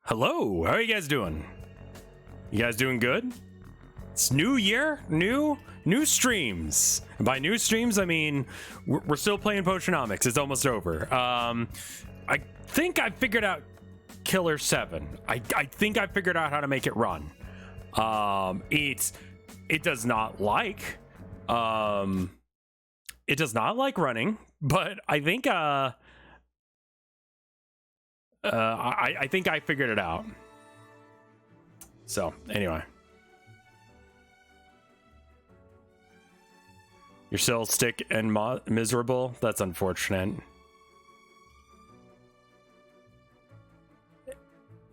Hello, how are you guys doing? You guys doing good? It's new year, new streams. And by new streams, I mean we're still playing Potionomics. It's almost over. I think I figured out Killer 7. I think I figured out how to make it run. It does not like running, but I think I think I figured it out. So anyway, you're still sick and miserable. That's unfortunate.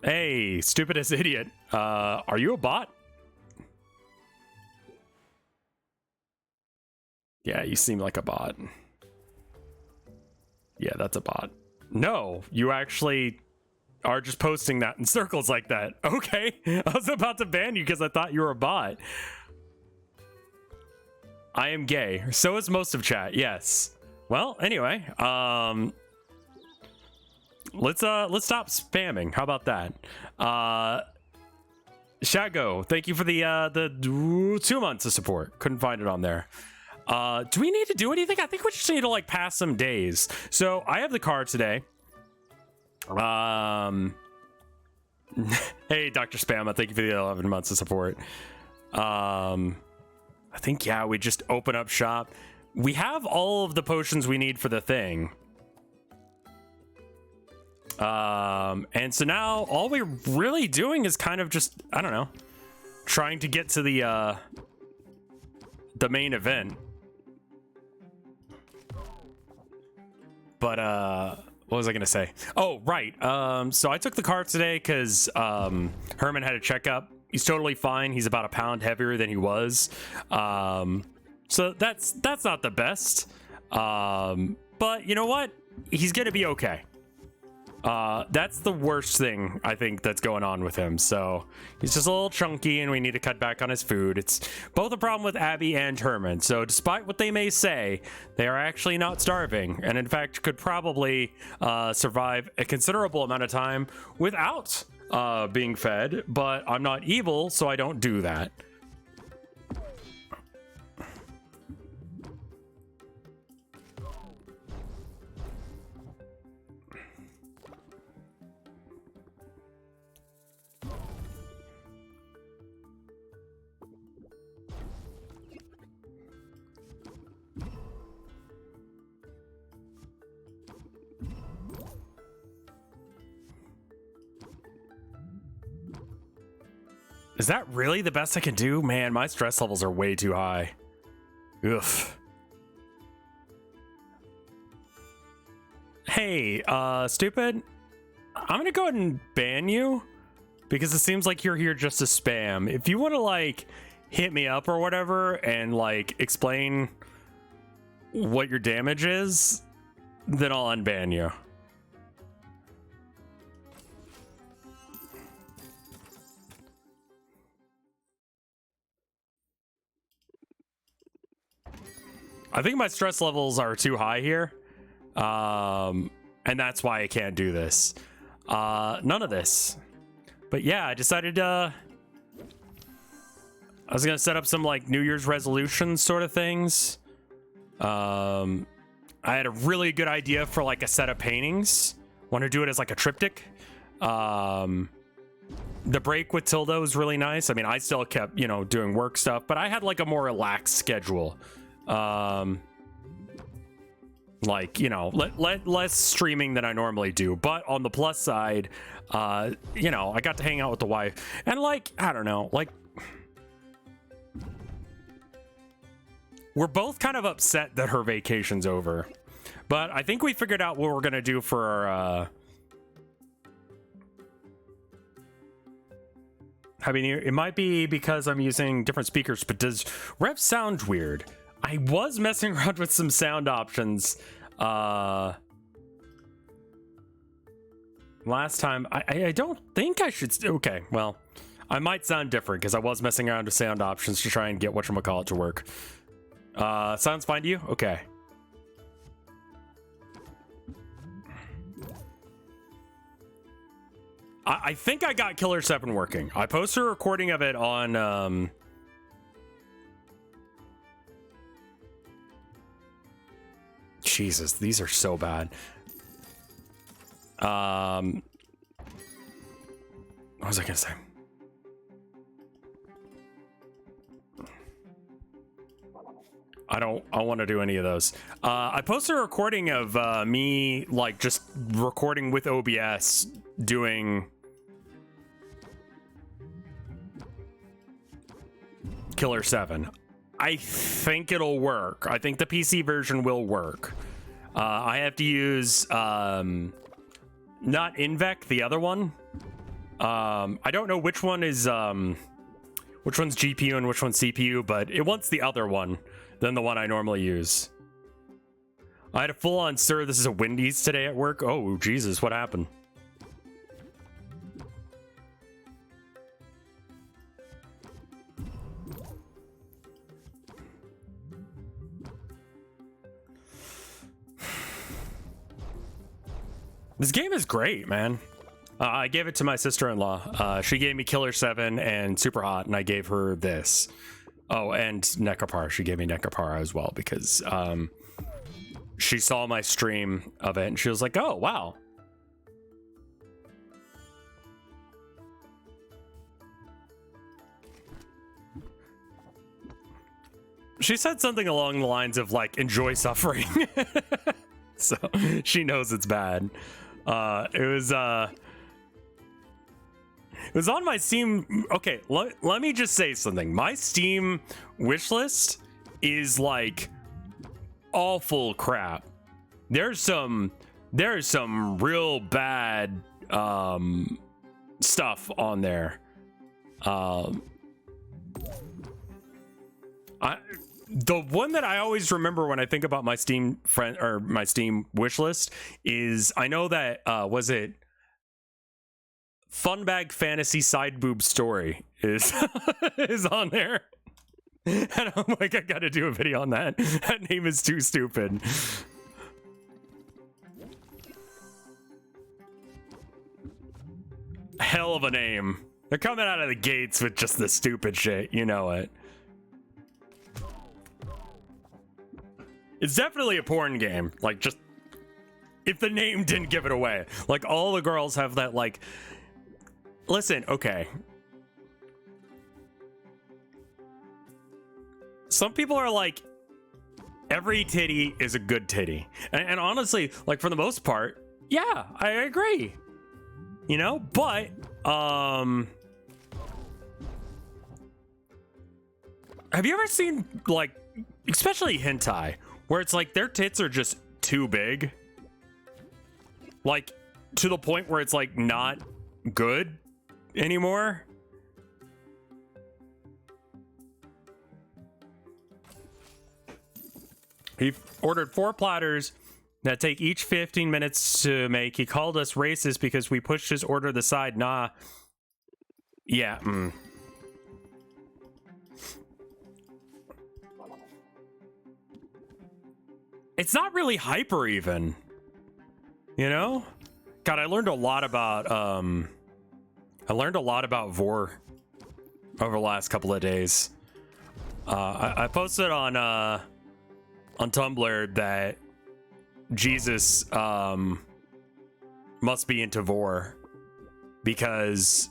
Hey, stupidest idiot. Are you a bot? Yeah, you seem like a bot. Yeah, that's a bot. No, you actually are just posting that in circles like that. Okay, I was about to ban you because I thought you were a bot. I am gay. So is most of chat. Yes. Well, anyway, let's stop spamming. How about that? Shago, thank you for the 2 months of support. Couldn't find it on there. Do we need to do anything? I think we just need to like pass some days. So I have the car today. Hey, Dr. Spamma, thank you for the 11 months of support. I think, yeah, we just open up shop. We have all of the potions we need for the thing. And so now all we're really doing is kind of just, I don't know, trying to get to the main event. But, what was I gonna say? Oh, right. So I took the car today because Herman had a checkup. He's totally fine. He's about a pound heavier than he was. So that's not the best. But you know what? He's gonna be okay. That's the worst thing I think that's going on with him. So he's just a little chunky and we need to cut back on his food. It's both a problem with Abby and Herman. So despite what they may say, they are actually not starving, and in fact could probably survive a considerable amount of time without being fed. But I'm not evil, so I don't do that. Is that really the best I can do? Man, my stress levels are way too high. Ugh. Hey, stupid. I'm gonna go ahead and ban you because it seems like you're here just to spam. If you want to like hit me up or whatever and like explain what your damage is, then I'll unban you. I think my stress levels are too high here. And that's why I can't do this. None of this. But yeah, I decided I was gonna set up some like New Year's resolutions sort of things. I had a really good idea for like a set of paintings. Want to do it as like a triptych. The break with Tilda was really nice. I mean, I still kept, you know, doing work stuff, but I had like a more relaxed schedule. Like, you know, less streaming than I normally do, but on the plus side, you know, I got to hang out with the wife and like, I don't know, like we're both kind of upset that her vacation's over, but I think we figured out what we're going to do for our, I mean, it might be because I'm using different speakers, but does Rev sound weird? I was messing around with some sound options last time. I don't think I should. Okay, well, I might sound different because I was messing around with sound options to try and get whatchamacallit to work. Sounds fine to you? Okay. I think I got Killer 7 working. I posted a recording of it on Jesus, these are so bad. What was I gonna say? I don't want to do any of those. I posted a recording of me like just recording with OBS doing Killer 7. I think it'll work. I think the PC version will work. I have to use not Invec, the other one. I don't know which one is which one's GPU and which one's CPU, but it wants the other one than the one I normally use. I had a full-on sir, this is a Wendy's today at work. Oh, Jesus, what happened? This game is great, man. I gave it to my sister-in-law. She gave me Killer 7 and Super Hot, and I gave her this. Oh, and Necropar. She gave me Necropar as well because she saw my stream of it and she was like, oh, wow. She said something along the lines of like, enjoy suffering. So she knows it's bad. It was on my Steam. Okay, let me just say something. My Steam wishlist is like awful crap. There's some real bad stuff on there. The one that I always remember when I think about my Steam friend or my Steam wishlist is I know that was it Funbag Fantasy Side Boob Story is is on there. And I'm like, I gotta do a video on that. That name is too stupid. Hell of a name. They're coming out of the gates with just the stupid shit, you know it. It's definitely a porn game. Like, just if the name didn't give it away. Like, all the girls have that, like, listen, okay. Some people are like, every titty is a good titty. And honestly, like, for the most part, yeah, I agree. You know, but, have you ever seen, like, especially hentai, where it's like their tits are just too big? Like, to the point where it's like not good anymore? He ordered 4 platters that take each 15 minutes to make. He called us racist because we pushed his order to the side. Nah. Yeah, It's not really hyper even, you know? God, I learned a lot about vore over the last couple of days. I posted on Tumblr that Jesus must be into vore because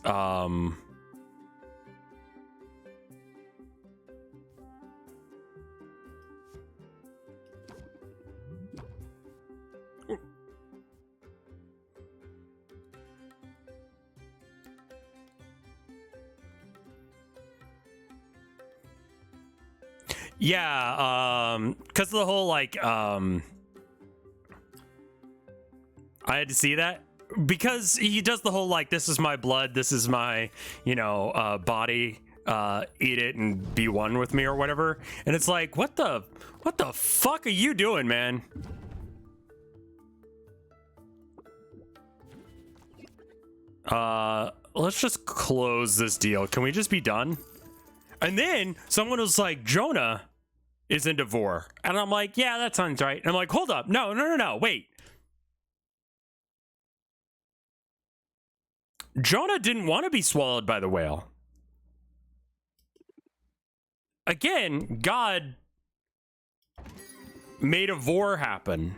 yeah, because of the whole, like, I had to see that. Because he does the whole, like, this is my blood, this is my, you know, body, eat it and be one with me or whatever. And it's like, what the fuck are you doing, man? Let's just close this deal. Can we just be done? And then someone was like, Jonah is into vore. And I'm like, yeah, that sounds right. And I'm like, hold up. No, wait. Jonah didn't want to be swallowed by the whale. Again, God made a vore happen.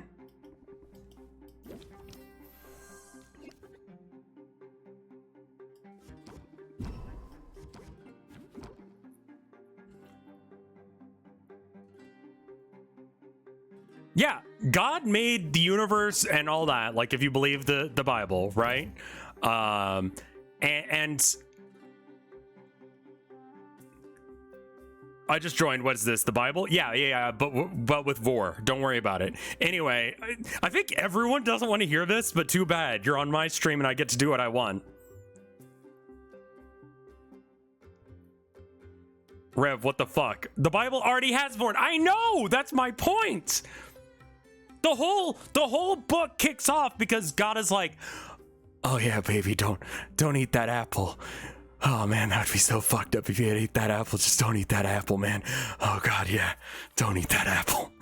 Yeah, God made the universe and all that, like if you believe the Bible, right? And I just joined. What is this? The Bible? Yeah. But with vore. Don't worry about it. Anyway, I think everyone doesn't want to hear this, but too bad. You're on my stream and I get to do what I want. Rev, what the fuck? The Bible already has vore. I know. That's my point. The whole book kicks off because God is like, oh yeah, baby, don't eat that apple. Oh man, that would be so fucked up if you had ate that apple. Just don't eat that apple, man. Oh God, yeah, don't eat that apple.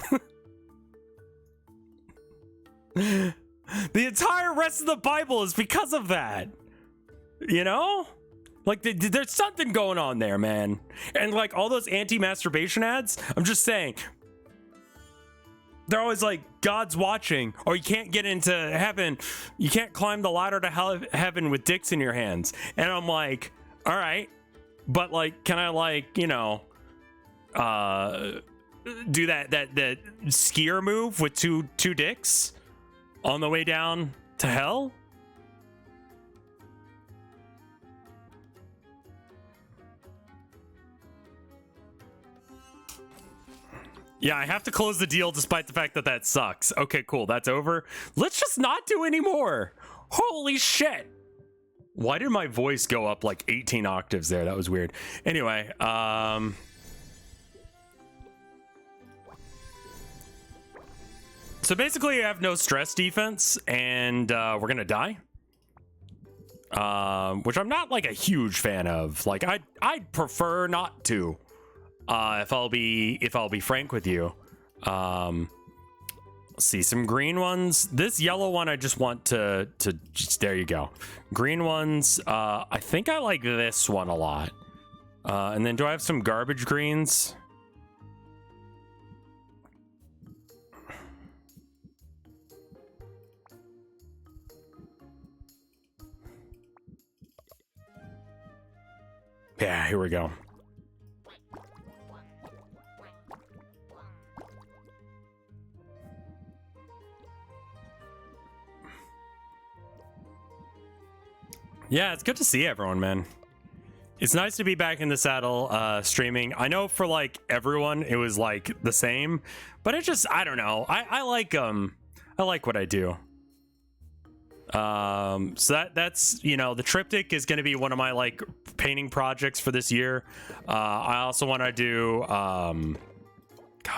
The entire rest of the Bible is because of that. You know? Like, there's something going on there, man. And like all those anti-masturbation ads, I'm just saying, they're always like, God's watching, or you can't get into heaven. You can't climb the ladder to heaven with dicks in your hands. And I'm like, all right, but like, can I like, you know, do that skier move with two dicks on the way down to hell? Yeah, I have to close the deal despite the fact that sucks. Okay, cool. That's over. Let's just not do any more. Holy shit. Why did my voice go up like 18 octaves there? That was weird. Anyway, so basically you have no stress defense and we're going to die. Which I'm not like a huge fan of. Like I'd prefer not to. If I'll be frank with you. See some green ones. This yellow one I just want to just, there you go. Green ones, I think I like this one a lot. And then do I have some garbage greens? Yeah, here we go. Yeah, it's good to see everyone, man. It's nice to be back in the saddle, streaming. I know for like everyone, it was like the same, but it just, I don't know. I like what I do. So that's, you know, the triptych is going to be one of my like painting projects for this year. I also want to do, God,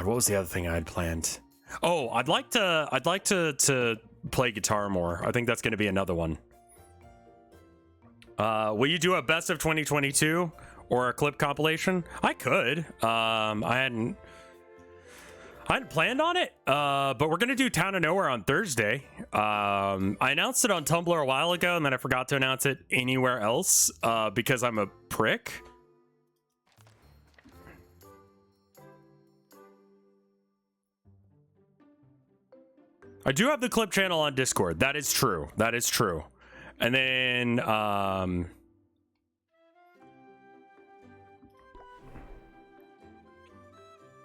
what was the other thing I had planned? Oh, I'd like to play guitar more. I think that's going to be another one. Will you do a best of 2022 or a clip compilation? I could. I hadn't planned on it, but we're gonna do Town of Nowhere on Thursday. I announced it on Tumblr a while ago, and then I forgot to announce it anywhere else because I'm a prick. I do have the clip channel on Discord. That is true. That is true. And then,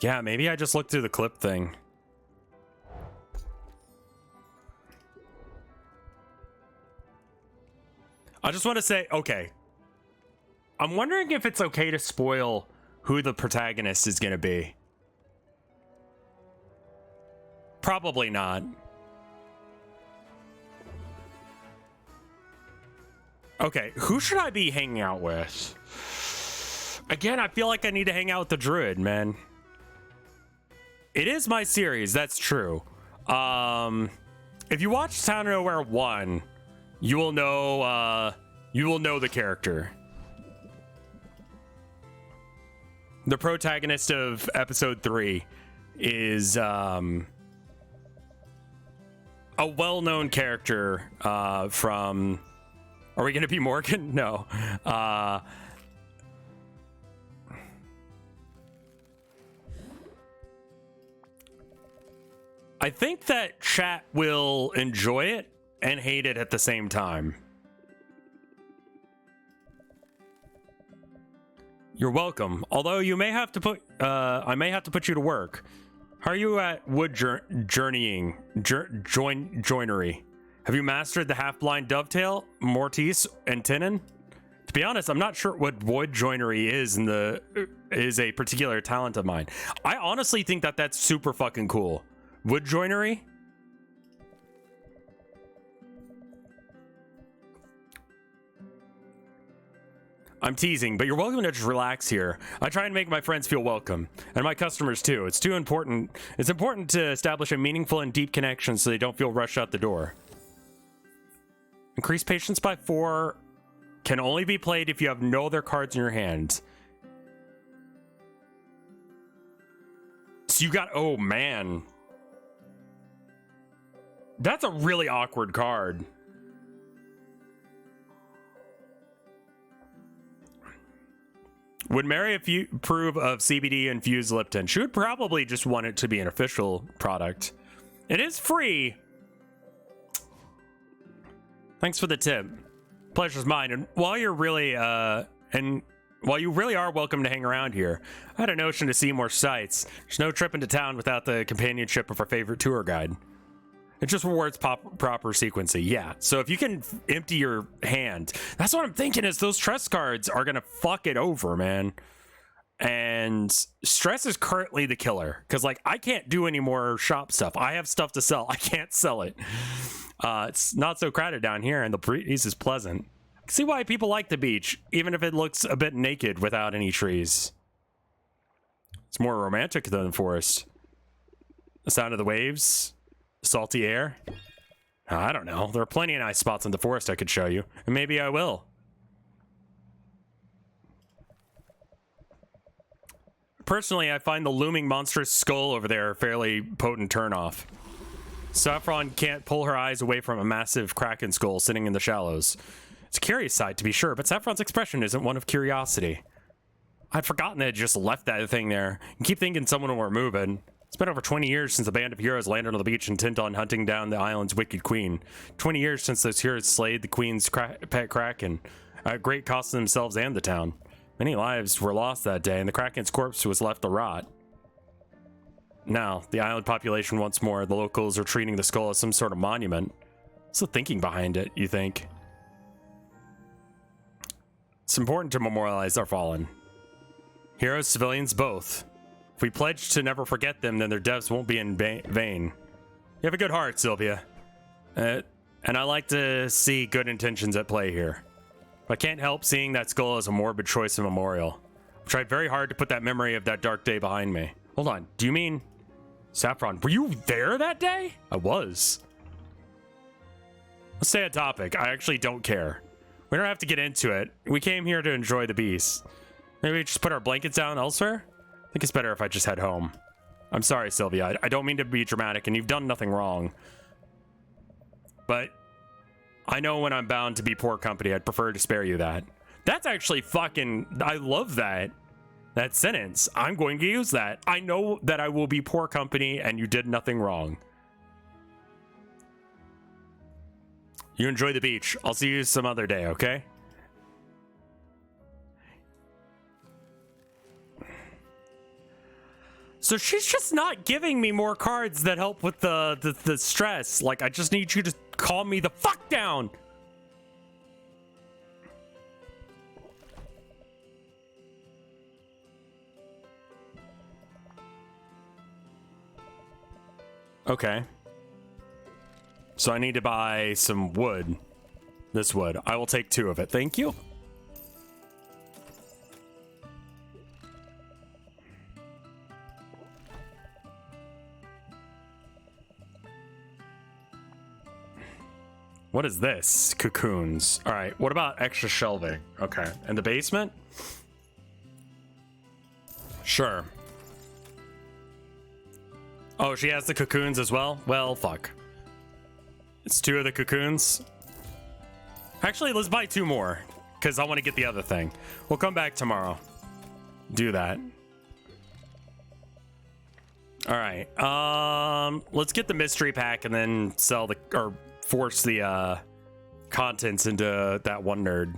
yeah, maybe I just looked through the clip thing. I just want to say, okay. I'm wondering if it's okay to spoil who the protagonist is going to be. Probably not. Okay, who should I be hanging out with? Again, I feel like I need to hang out with the druid, man. It is my series, that's true. If you watch Town of Nowhere 1, you will know the character. The protagonist of episode 3 is a well-known character from Are we gonna be Morgan? No. I think that chat will enjoy it and hate it at the same time. You're welcome. Although you may have to put, I may have to put you to work. How are you at wood journeying, joinery? Have you mastered the half-blind dovetail, mortise, and tenon? To be honest, I'm not sure what wood joinery is is a particular talent of mine. I honestly think that that's super fucking cool. Wood joinery? I'm teasing, but you're welcome to just relax here. I try and make my friends feel welcome, and my customers too. It's important to establish a meaningful and deep connection so they don't feel rushed out the door. Increase patience by 4. Can only be played if you have no other cards in your hand. So you got, oh man. That's a really awkward card. Would Mary approve of CBD infused Lipton? She would probably just want it to be an official product. It is free. Thanks for the tip. Pleasure's mine. And while you're really while you really are welcome to hang around here, I had a notion to see more sights. There's no trip into town without the companionship of our favorite tour guide. It just rewards proper sequencing. Yeah. So if you can empty your hand, that's what I'm thinking is those stress cards are going to fuck it over, man. And stress is currently the killer. Because, like, I can't do any more shop stuff. I have stuff to sell. I can't sell it. It's not so crowded down here, and the breeze is pleasant. I can see why people like the beach, even if it looks a bit naked without any trees. It's more romantic than the forest. The sound of the waves. Salty air? I don't know. There are plenty of nice spots in the forest I could show you. And maybe I will. Personally, I find the looming monstrous skull over there a fairly potent turnoff. Saffron can't pull her eyes away from a massive kraken skull sitting in the shallows. It's a curious sight, to be sure, but Saffron's expression isn't one of curiosity. I'd forgotten they had just left that thing there. And keep thinking someone were moving. It's been over 20 years since a band of heroes landed on the beach intent on hunting down the island's wicked queen. 20 years since those heroes slayed the queen's pet kraken, at great cost to themselves and the town. Many lives were lost that day, and the kraken's corpse was left to rot. Now, the island population once more, the locals are treating the skull as some sort of monument. What's the thinking behind it, you think? It's important to memorialize our fallen. Heroes, civilians, both. If we pledge to never forget them, then their deaths won't be in vain. You have a good heart, Sylvia. And I like to see good intentions at play here. I can't help seeing that skull as a morbid choice of memorial. I've tried very hard to put that memory of that dark day behind me. Hold on, do you mean... Saffron, were you there that day? I was. Let's stay on topic. I actually don't care. We don't have to get into it. We came here to enjoy the beast. Maybe we just put our blankets down elsewhere? I think it's better if I just head home. I'm sorry, Sylvia. I don't mean to be dramatic, and you've done nothing wrong. But I know when I'm bound to be poor company, I'd prefer to spare you that. That's actually fucking... I love that. That sentence. I'm going to use that. I know that I will be poor company, and you did nothing wrong. You enjoy the beach. I'll see you some other day, okay? So she's just not giving me more cards that help with the stress. Like, I just need you to calm me the fuck down. Okay. So I need to buy some wood. This wood. I will take 2 of it. Thank you. What is this? Cocoons. All right. What about extra shelving? Okay. And the basement? Sure. Oh, she has the cocoons as well? Well, fuck. It's 2 of the cocoons. Actually, let's buy 2 more because I want to get the other thing. We'll come back tomorrow. Do that. All right. Let's get the mystery pack and then sell the or force the contents into that one nerd.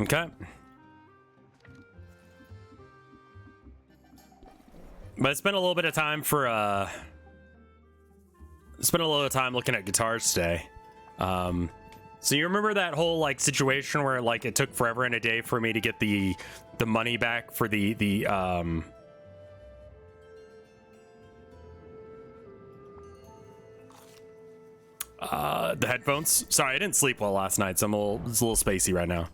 Okay. But I spent a little bit of time for spent a little time looking at guitars today. So you remember that whole like situation where like it took forever and a day for me to get the money back for the headphones? Sorry, I didn't sleep well last night, so it's a little spacey right now.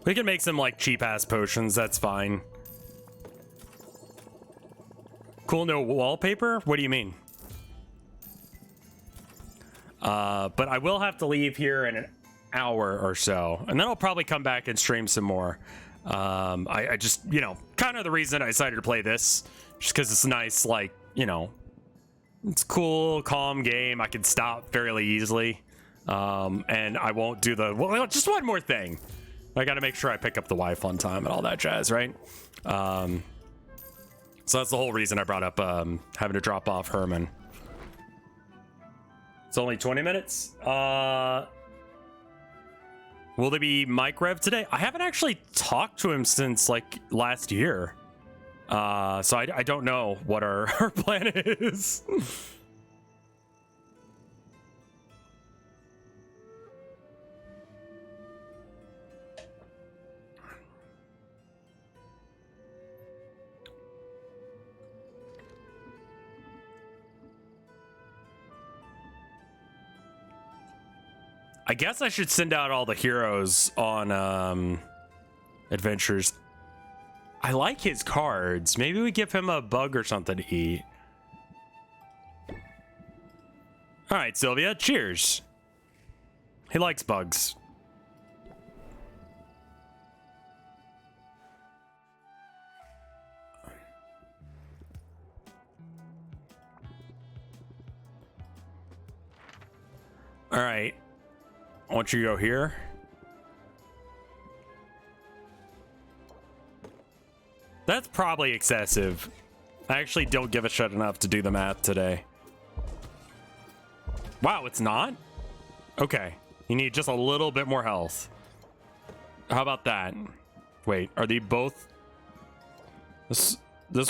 We can make some like cheap ass potions, that's fine. Cool, no wallpaper? What do you mean? But I will have to leave here in an hour or so, and then I'll probably come back and stream some more. I just, you know, kind of the reason I decided to play this, just because it's nice, like, you know, it's cool, calm game. I can stop fairly easily, and I won't do the, well, just one more thing. I got to make sure I pick up the wife on time and all that jazz, right? So that's the whole reason I brought up having to drop off Herman. It's only 20 minutes. Will there be Mike Rev today? I haven't actually talked to him since like last year. So I don't know what our plan is. I guess I should send out all the heroes on adventures. I like his cards. Maybe we give him a bug or something to eat. All right, Sylvia, cheers. He likes bugs. All right. I want you to go here. That's probably excessive. I actually don't give a shit enough to do the math today. Wow, it's not? Okay. You need just a little bit more health. How about that? Wait, are they both? This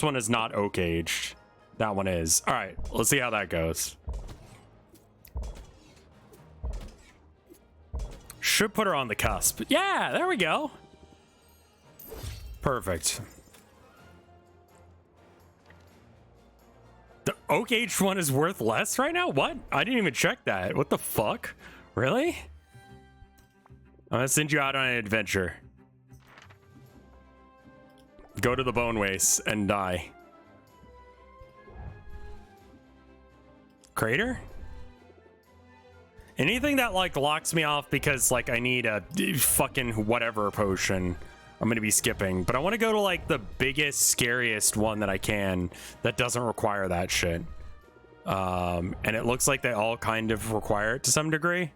one is not oak aged. That one is. All right, let's see how that goes. Should put her on the cusp. Yeah, there we go. Perfect. The oak aged one is worth less right now? What? I didn't even check that. What the fuck? Really? I'm gonna send you out on an adventure. Go to the bone waste and die. Crater? Anything that like locks me off because like I need a fucking whatever potion, I'm gonna be skipping. But I want to go to like the biggest, scariest one that I can that doesn't require that shit. And it looks like they all kind of require it to some degree.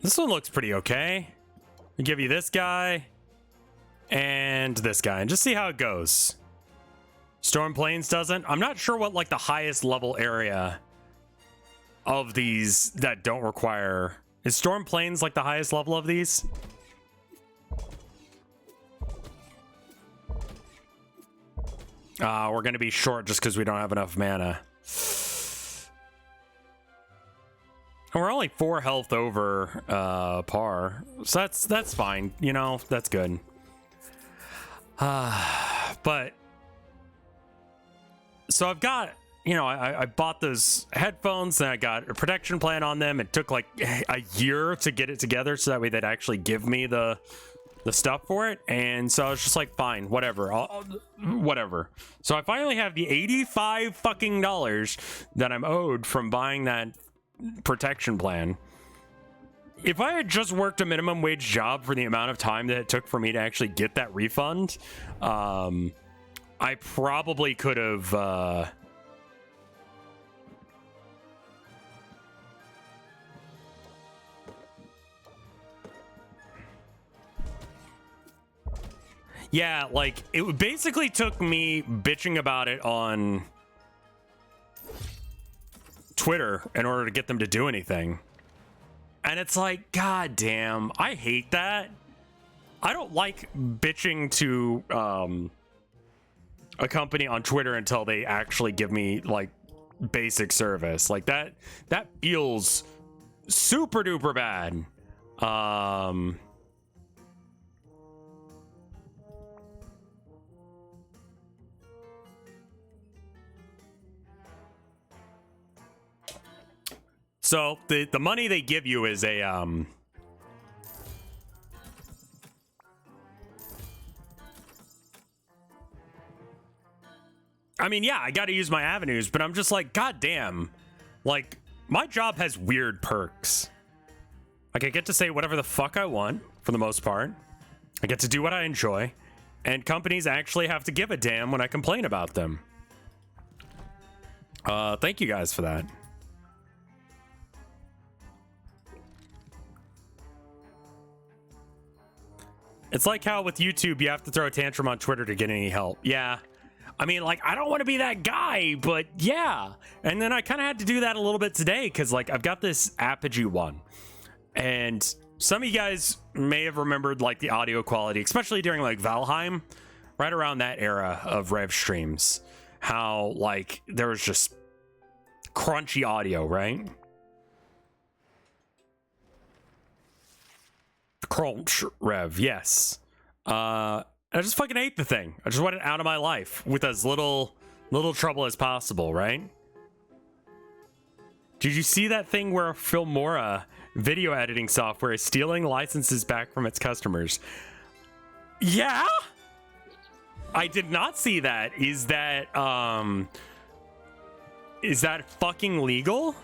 This one looks pretty okay. I'll give you this guy and this guy and just see how it goes. Storm Plains doesn't. I'm not sure what like the highest level area of these that don't require. Is Storm Plains like the highest level of these? We're gonna be short just because we don't have enough mana. And we're only 4 health over par, so that's fine. You know, that's good. But so I've got, you know, I bought those headphones and I got a protection plan on them. It took like a year to get it together so that way they'd actually give me the stuff for it. And so I was just like, fine, whatever, whatever. So I finally have the $85 fucking dollars that I'm owed from buying that protection plan. If I had just worked a minimum wage job for the amount of time that it took for me to actually get that refund, I probably could have yeah, like it basically took me bitching about it on Twitter in order to get them to do anything. And it's like, god damn, I hate that. I don't like bitching to a company on Twitter until they actually give me like basic service. Like that feels super duper bad. So the money they give you is a I mean, yeah, I got to use my avenues, but I'm just like, god damn. Like my job has weird perks. Like I get to say whatever the fuck I want for the most part. I get to do what I enjoy, and companies actually have to give a damn when I complain about them. Thank you guys for that. It's like how with YouTube, you have to throw a tantrum on Twitter to get any help. Yeah. I mean, like, I don't want to be that guy, but yeah. And then I kind of had to do that a little bit today because, like, I've got this Apogee one. And some of you guys may have remembered, like, the audio quality, especially during, like, Valheim, right around that era of Rev streams. How, like, there was just crunchy audio, right? Crunch Rev, yes. I just fucking hate the thing. I just want it out of my life with as little trouble as possible, right? Did you see that thing where Filmora video editing software is stealing licenses back from its customers? Yeah? I did not see that. Is that fucking legal?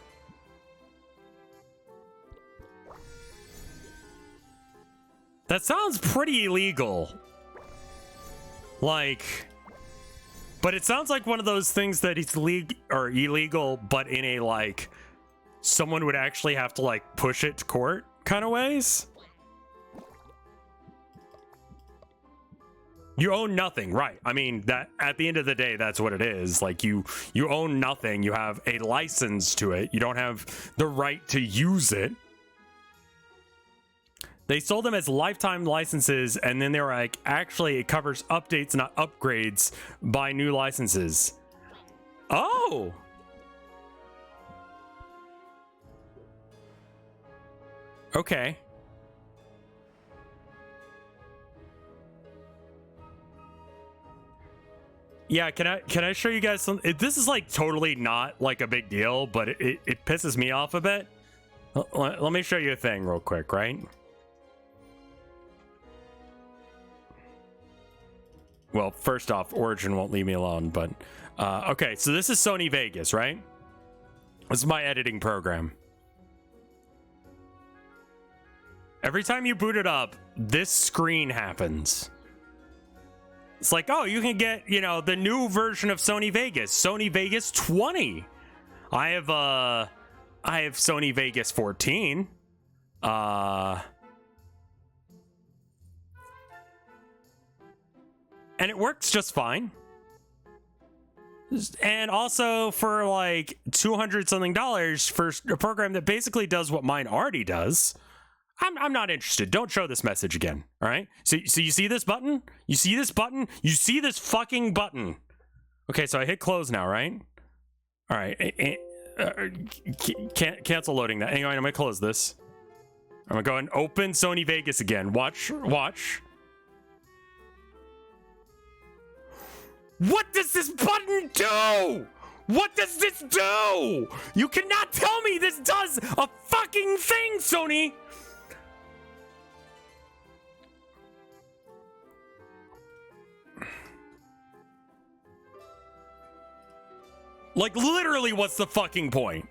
That sounds pretty illegal. Like, but it sounds like one of those things that it's illegal, but in a like, someone would actually have to like push it to court kind of ways. You own nothing, right? I mean, that at the end of the day, that's what it is. Like you own nothing. You have a license to it. You don't have the right to use it. They sold them as lifetime licenses, and then they were like, actually, it covers updates, not upgrades. Buy new licenses. Oh! Okay. Yeah, can I show you guys some? This is like totally not like a big deal, but it pisses me off a bit. Let me show you a thing real quick, right? Well, first off, Origin won't leave me alone, but okay, so this is Sony Vegas, right? This is my editing program. Every time you boot it up, this screen happens. It's like, oh, you can get, you know, the new version of Sony Vegas, Sony Vegas 20. I have Sony Vegas 14. And it works just fine. And also for like $200 something for a program that basically does what mine already does. I'm not interested. Don't show this message again. All right. So you see this button? You see this button? You see this fucking button? Okay. So I hit close now, right? All right. Cancel loading that. Anyway, I'm gonna close this. I'm gonna go and open Sony Vegas again. Watch. What does this button do? What does this do? You cannot tell me this does a fucking thing, Sony. Like, literally, what's the fucking point?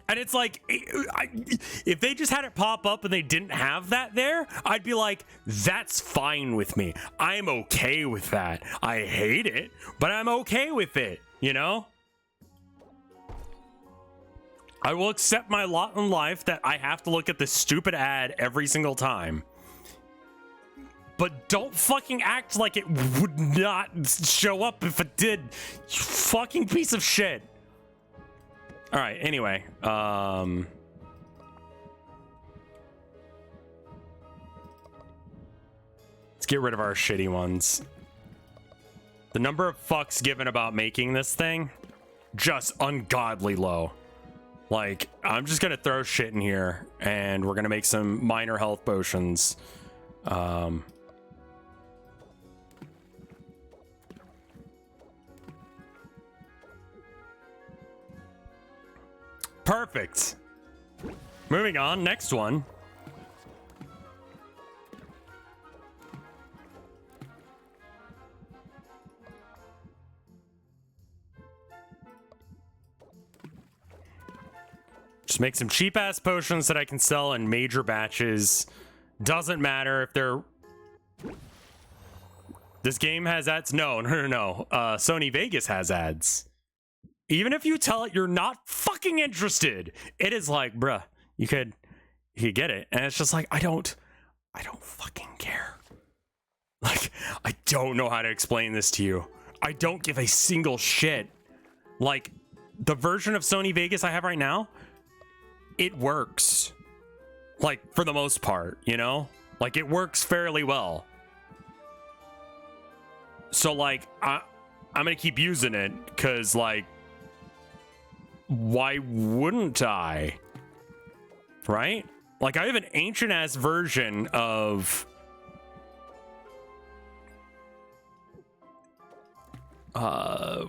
And it's like, if they just had it pop up and they didn't have that there, I'd be like, that's fine with me. I'm okay with that. I hate it, but I'm okay with it, you know? I will accept my lot in life that I have to look at this stupid ad every single time. But don't fucking act like it would not show up if it did, you fucking piece of shit. All right, anyway, let's get rid of our shitty ones. The number of fucks given about making this thing, just ungodly low. Like, I'm just gonna throw shit in here, and we're gonna make some minor health potions. Perfect. Moving on, next one. Just make some cheap ass potions that I can sell in major batches. Doesn't matter if they're... This game has ads? No. Sony Vegas has ads. Even if you tell it you're not fucking interested, it is like, bruh, you could get it. And it's just like, I don't fucking care. Like, I don't know how to explain this to you. I don't give a single shit. Like, the version of Sony Vegas I have right now, it works. Like, for the most part, you know? Like, it works fairly well. So, like, I'm gonna keep using it, because, like, why wouldn't I? Right? Like, I have an ancient ass version of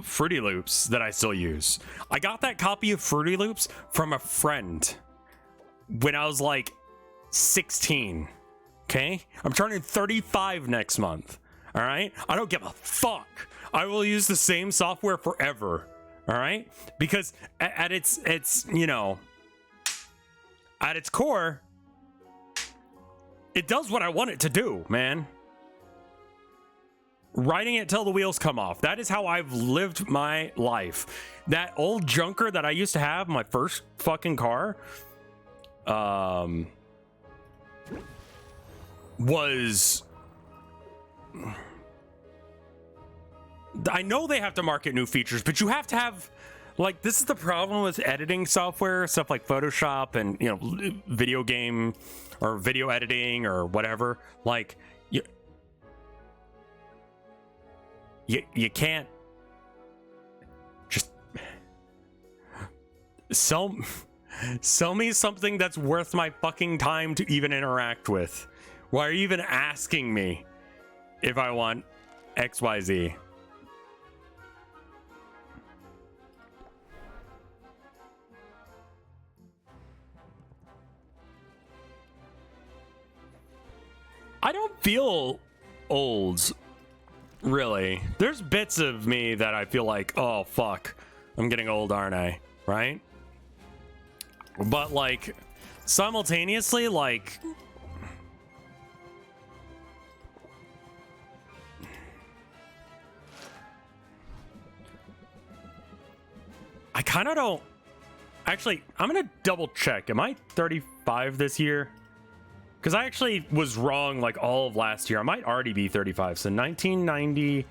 Fruity Loops that I still use. I got that copy of Fruity Loops from a friend when I was like 16. Okay? I'm turning 35 next month. All right? I don't give a fuck. I will use the same software forever. All right, because at its you know, at its core, it does what I want it to do, man. Riding it till the wheels come off. That is how I've lived my life. That old junker that I used to have, my first fucking car, was... I know they have to market new features, but you have to have, like, this is the problem with editing software, stuff like Photoshop and, you know, video game or video editing or whatever. Like, you can't just sell me something that's worth my fucking time to even interact with. Why are you even asking me if I want XYZ? I don't feel old, really. There's bits of me that I feel like, oh, fuck, I'm getting old, aren't I? Right? But, like, simultaneously, like... I kind of don't... Actually, I'm going to double check. Am I 35 this year? Because I actually was wrong like all of last year. I might already be 35. So 1990,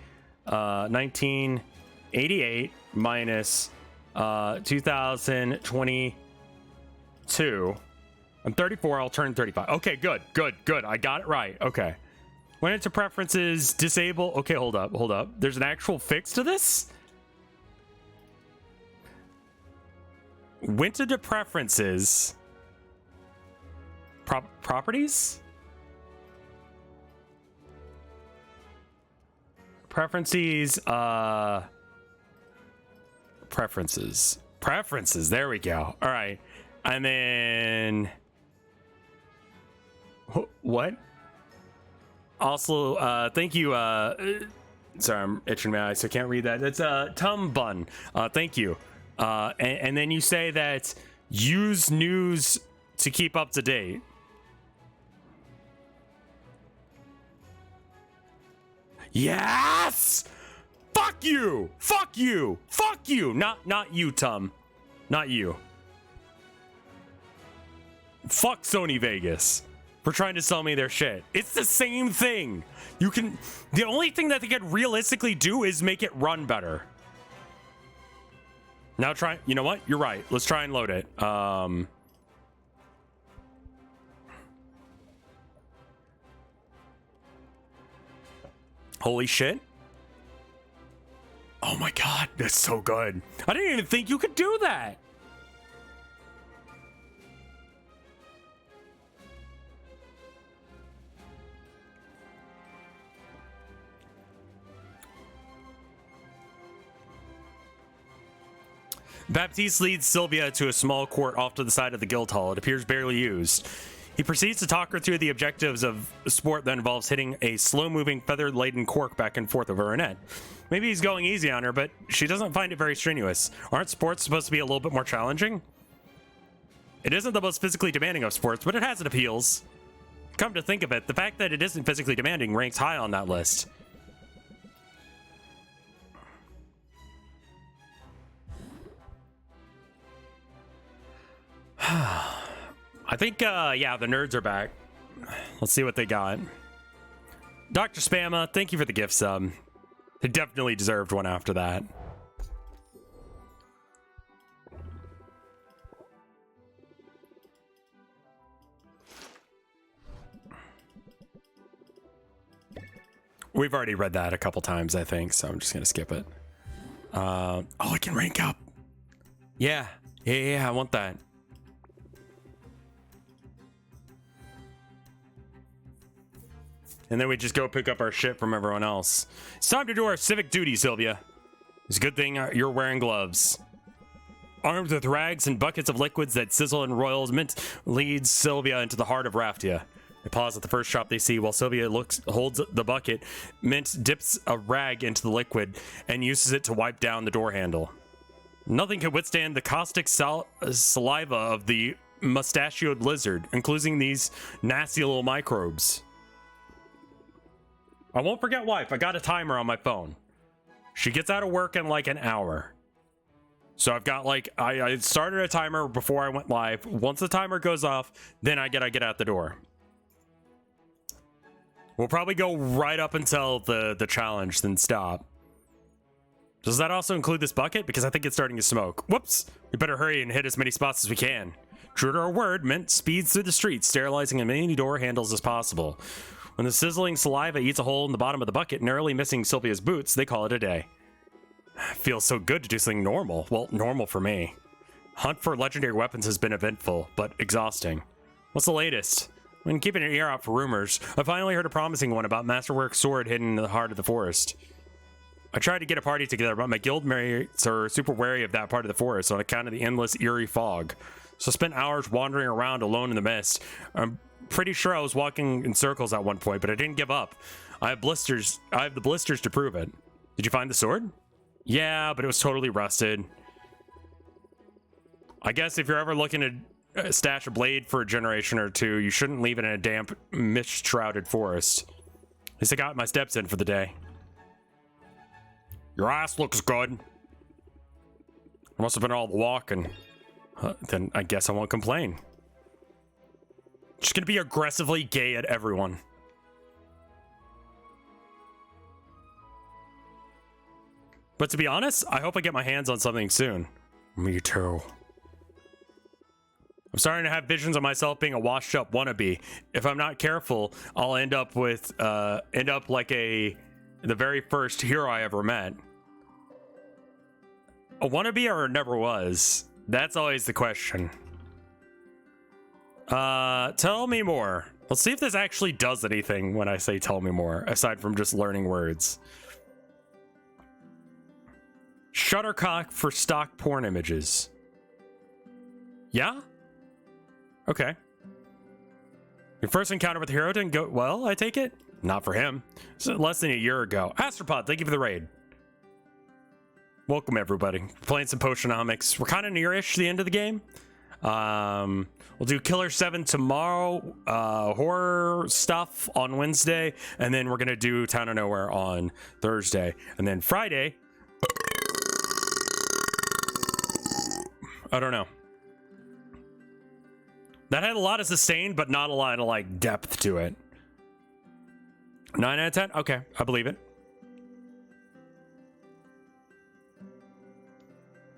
1988 minus 2022. I'm 34. I'll turn 35. Okay, good. I got it right. Okay. Went into preferences, disable. Okay, hold up. There's an actual fix to this? Went into preferences. Properties? Preferences, preferences, there we go. All right. And then what? Also, thank you. Sorry, I'm itching my eyes, so I can't read that. That's Tum Bun. Thank you. And then you say that use news to keep up to date. Yes! Fuck you! Fuck you! Fuck you! Not you, Tum. Not you. Fuck Sony Vegas for trying to sell me their shit. It's the same thing. You can... The only thing that they could realistically do is make it run better. Now try... You know what? You're right. Let's try and load it. Holy shit. Oh my god, that's so good. I didn't even think you could do that. Baptiste leads Sylvia to a small court off to the side of the guild hall. It appears barely used. He proceeds to talk her through the objectives of a sport that involves hitting a slow-moving, feather-laden cork back and forth over her net. Maybe he's going easy on her, but she doesn't find it very strenuous. Aren't sports supposed to be a little bit more challenging? It isn't the most physically demanding of sports, but it has its appeals. Come to think of it, the fact that it isn't physically demanding ranks high on that list. I think, yeah, the nerds are back. Let's see what they got. Dr. Spamma, thank you for the gift sub. They definitely deserved one after that. We've already read that a couple times, I think, so I'm just going to skip it. Oh, I can rank up. Yeah, I want that. And then we just go pick up our shit from everyone else. It's time to do our civic duty, Sylvia. It's a good thing you're wearing gloves. Armed with rags and buckets of liquids that sizzle and roils, Mint leads Sylvia into the heart of Raftia. They pause at the first shop they see. While Sylvia holds the bucket, Mint dips a rag into the liquid and uses it to wipe down the door handle. Nothing can withstand the caustic saliva of the mustachioed lizard, including these nasty little microbes. I won't forget wife, I got a timer on my phone. She gets out of work in like an hour. So I've got like, I started a timer before I went live. Once the timer goes off, then I get out the door. We'll probably go right up until the challenge, then stop. Does that also include this bucket? Because I think it's starting to smoke. Whoops, we better hurry and hit as many spots as we can. True to our word, Mint speeds through the streets, sterilizing as many door handles as possible. When the sizzling saliva eats a hole in the bottom of the bucket, narrowly missing Sylvia's boots, they call it a day. Feels so good to do something normal. Well, normal for me. Hunt for legendary weapons has been eventful, but exhausting. What's the latest? When keeping an ear out for rumors, I finally heard a promising one about Masterwork's sword hidden in the heart of the forest. I tried to get a party together, but my guild mates are super wary of that part of the forest on account of the endless eerie fog. So I spent hours wandering around alone in the mist. I'm pretty sure I was walking in circles at one point, but I didn't give up. I have the blisters to prove it. Did you find the sword? Yeah, but it was totally rusted. I guess if you're ever looking to stash a blade for a generation or two, you shouldn't leave it in a damp, mist-shrouded forest. At least I got my steps in for the day. Your ass looks good. I must have been all the walking. Then I guess I won't complain. Just gonna be aggressively gay at everyone. But to be honest, I hope I get my hands on something soon. Me too. I'm starting to have visions of myself being a washed-up wannabe. If I'm not careful, I'll end up like the very first hero I ever met. A wannabe or never was. That's always the question. Tell me more. Let's see if this actually does anything when I say tell me more, aside from just learning words. Shuttercock for stock porn images. Yeah? Okay. Your first encounter with the hero didn't go well, I take it? Not for him. So less than a year ago. Astropod, thank you for the raid. Welcome, everybody. We're playing some Potionomics. We're kind of near-ish the end of the game. We'll do Killer 7 tomorrow, horror stuff on Wednesday, and then we're going to do Town of Nowhere on Thursday. And then Friday, I don't know. That had a lot of sustain, but not a lot of, like, depth to it. 9 out of 10? Okay, I believe it.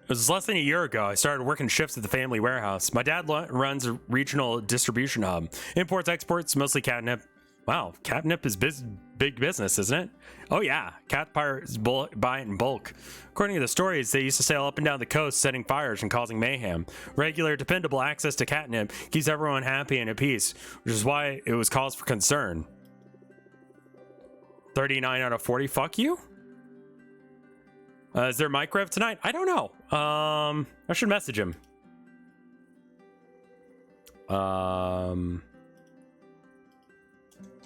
It was less than a year ago. I started working shifts at the family warehouse. My dad runs a regional distribution hub. Imports, exports, mostly catnip. Wow, catnip is big business, isn't it? Oh yeah, cat pirates buy it in bulk. According to the stories, they used to sail up and down the coast, setting fires and causing mayhem. Regular, dependable access to catnip keeps everyone happy and at peace, which is why it was cause for concern. 39 out of 40, fuck you? Is there mic rev tonight? I don't know. I should message him.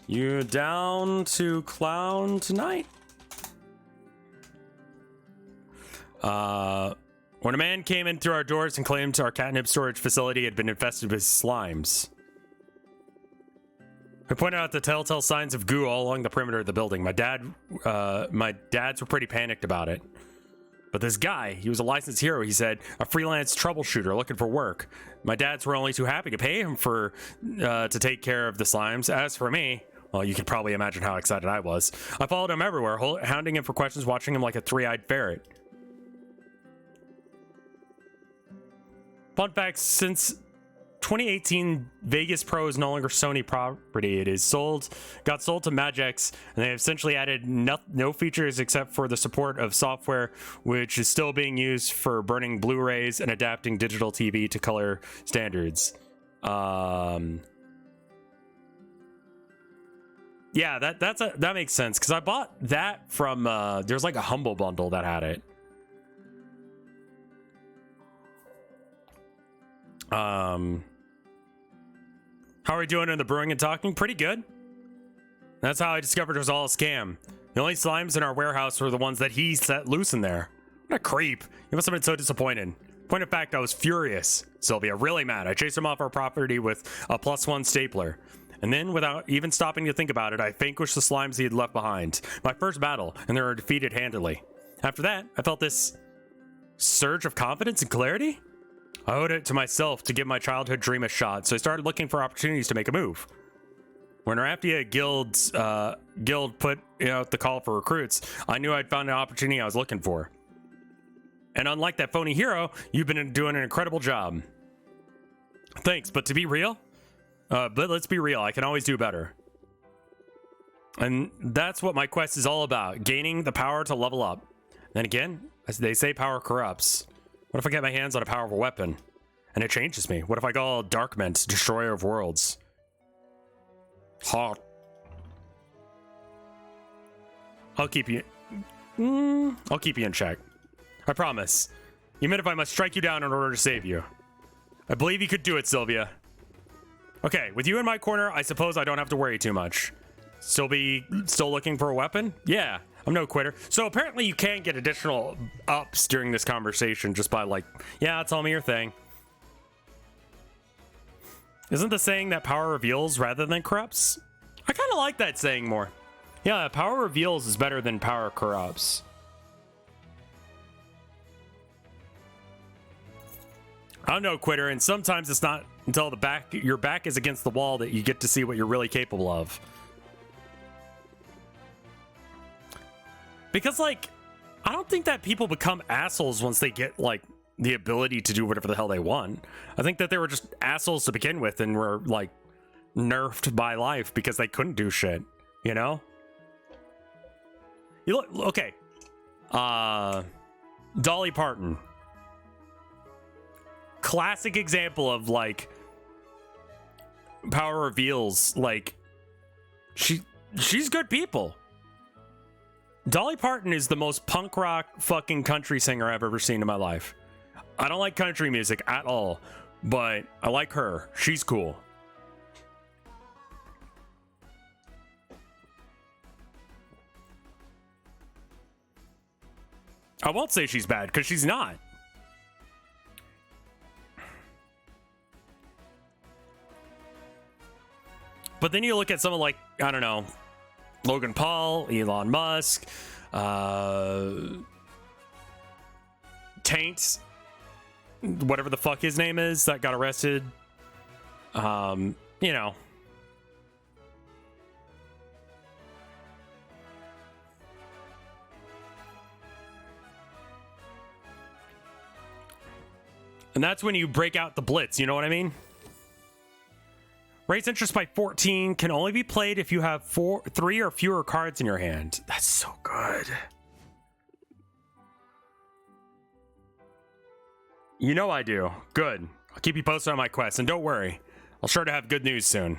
You down to clown tonight? When a man came in through our doors and claimed our catnip storage facility had been infested with slimes. I pointed out the telltale signs of goo all along the perimeter of the building. My dads were pretty panicked about it. But this guy, he was a licensed hero, he said, a freelance troubleshooter looking for work. My dads were only too happy to pay him to take care of the slimes. As for me, well, you can probably imagine how excited I was. I followed him everywhere, hounding him for questions, watching him like a three-eyed ferret. Fun fact, since 2018, Vegas Pro is no longer Sony property. It is got sold to Magix, and they have essentially added no features except for the support of software, which is still being used for burning Blu-rays and adapting digital TV to color standards. Yeah, that makes sense, because I bought that from there's like a Humble Bundle that had it. How are we doing in the brewing and talking? Pretty good. That's how I discovered it was all a scam. The only slimes in our warehouse were the ones that he set loose in there. What a creep. He must have been so disappointed. Point of fact, I was furious. Sylvia, really mad. I chased him off our property with a +1 stapler. And then, without even stopping to think about it, I vanquished the slimes he had left behind. My first battle, and they were defeated handily. After that, I felt this surge of confidence and clarity. I owed it to myself to give my childhood dream a shot, so I started looking for opportunities to make a move. When our Raftia guild put out the call for recruits, I knew I'd found an opportunity I was looking for. And unlike that phony hero, you've been doing an incredible job. Thanks, but to be real, but let's be real, I can always do better. And that's what my quest is all about, gaining the power to level up. Then again, as they say, power corrupts. What if I get my hands on a powerful weapon and it changes me? What if I go all Darkment, Destroyer of Worlds? Hot. I'll keep you in check. I promise. Even if I must strike you down in order to save you. I believe you could do it, Sylvia. Okay, with you in my corner, I suppose I don't have to worry too much. Still looking for a weapon? Yeah. I'm no quitter. So apparently you can get additional ups during this conversation just by like, yeah, tell me your thing. Isn't the saying that power reveals rather than corrupts? I kind of like that saying more. Yeah, power reveals is better than power corrupts. I'm no quitter, and sometimes it's not until your back is against the wall that you get to see what you're really capable of. Because, like, I don't think that people become assholes once they get, like, the ability to do whatever the hell they want. I think that they were just assholes to begin with and were, like, nerfed by life because they couldn't do shit, you know? You look, okay. Dolly Parton. classic example of like power reveals. Like she's good people. Dolly Parton is the most punk rock fucking country singer I've ever seen in my life. I don't like country music at all, but I like her. She's cool. I won't say she's bad, because she's not. But then you look at someone like, I don't know, Logan Paul, Elon Musk, Taint, whatever the fuck his name is, that got arrested. You know. And that's when you break out the blitz, you know what I mean? Raise interest by 14, can only be played if you have 3 or fewer cards in your hand. That's so good. You know I do. Good. I'll keep you posted on my quest, and don't worry. I'll sure to have good news soon.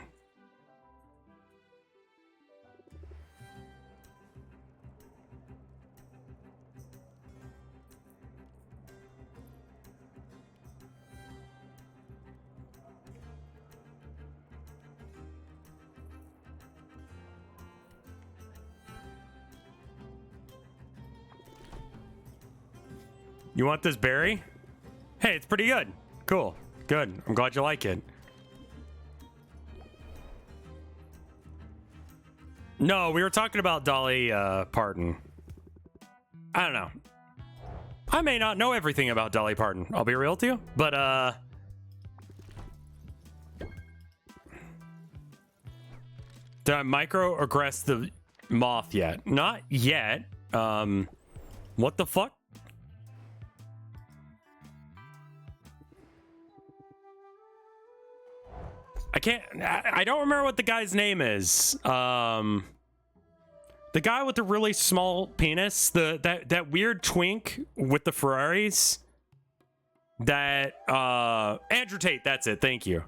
You want this berry? Hey, it's pretty good. Cool. Good. I'm glad you like it. No, we were talking about Dolly Parton. I don't know. I may not know everything about Dolly Parton. I'll be real with you. But, did I microaggress the moth yet? Not yet. What the fuck? I don't remember what the guy's name is. The guy with the really small penis, that weird twink with the Ferraris. That Andrew Tate, that's it. Thank you.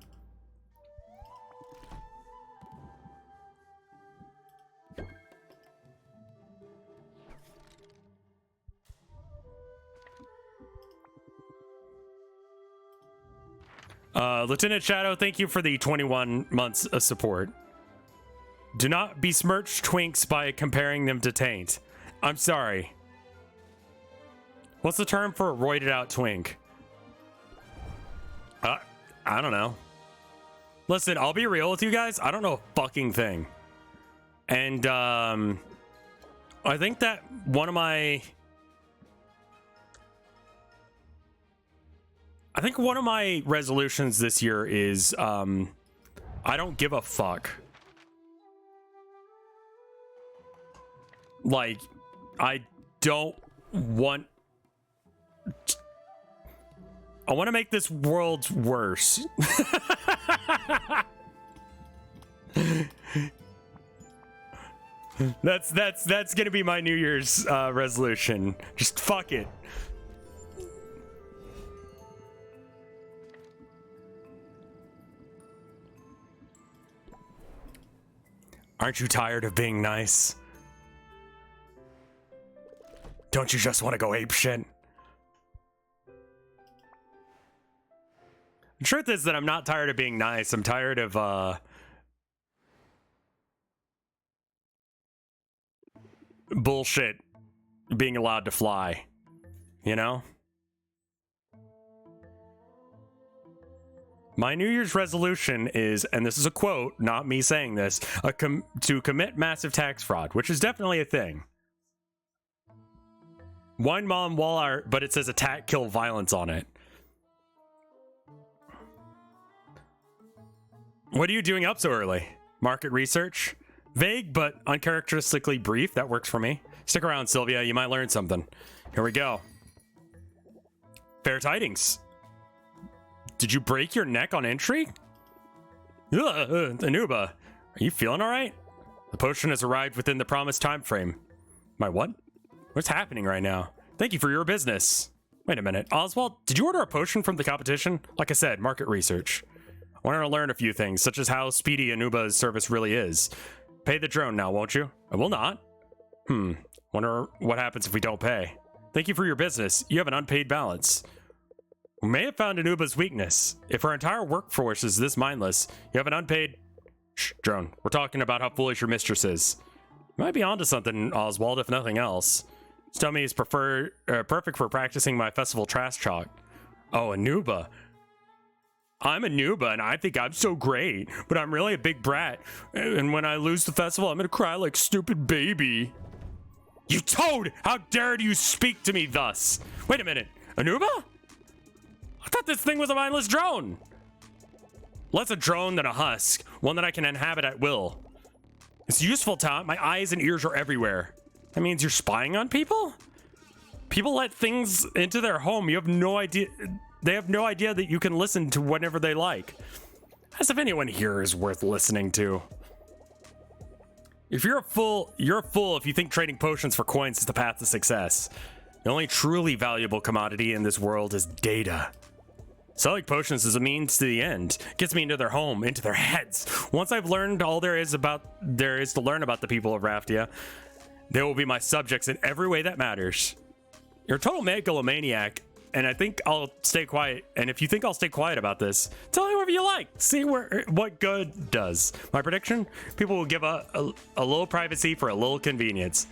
Lieutenant Shadow, thank you for the 21 months of support. Do not besmirch twinks by comparing them to taint. I'm sorry. What's the term for a roided out twink? I don't know. Listen, I'll be real with you guys. I don't know a fucking thing. And I think that one of my resolutions this year is I don't give a fuck. Like, I don't want... I want to make this world worse. That's gonna be my New Year's resolution. Just fuck it. Aren't you tired of being nice? Don't you just want to go apeshit? The truth is that I'm not tired of being nice. I'm tired of bullshit being allowed to fly. You know? My New Year's resolution is, and this is a quote, not me saying this, to commit massive tax fraud, which is definitely a thing. Wine mom wall art, but it says attack, kill, violence on it. What are you doing up so early? Market research? Vague, but uncharacteristically brief. That works for me. Stick around, Sylvia. You might learn something. Here we go. Fair tidings. Did you break your neck on entry? Anuba, are you feeling all right? The potion has arrived within the promised time frame. My what? What's happening right now? Thank you for your business. Wait a minute. Oswald, did you order a potion from the competition? Like I said, market research. I wanted to learn a few things, such as how speedy Anuba's service really is. Pay the drone now, won't you? I will not. Wonder what happens if we don't pay. Thank you for your business. You have an unpaid balance. We may have found Anuba's weakness. If our entire workforce is this mindless, you have an unpaid... Shh, drone. We're talking about how foolish your mistress is. You might be onto something, Oswald, if nothing else. This dummy is perfect for practicing my festival trash talk. Oh, Anuba. I'm Anuba, and I think I'm so great, but I'm really a big brat. And when I lose the festival, I'm gonna cry like a stupid baby. You toad! How dare you speak to me thus? Wait a minute. Anuba? I thought this thing was a mindless drone. Less a drone than a husk, one that I can inhabit at will. It's useful, Tom. My eyes and ears are everywhere. That means you're spying on people? People let things into their home. You have no idea. They have no idea that you can listen to whenever they like. As if anyone here is worth listening to. If you're a fool if you think trading potions for coins is the path to success. The only truly valuable commodity in this world is data. Selling potions is a means to the end. It gets me into their home, into their heads. Once I've learned all there is to learn about the people of Raftia, they will be my subjects in every way that matters. You're a total megalomaniac, and I think I'll stay quiet. And if you think I'll stay quiet about this, tell me whatever you like. See what good does. My prediction? People will give a little privacy for a little convenience.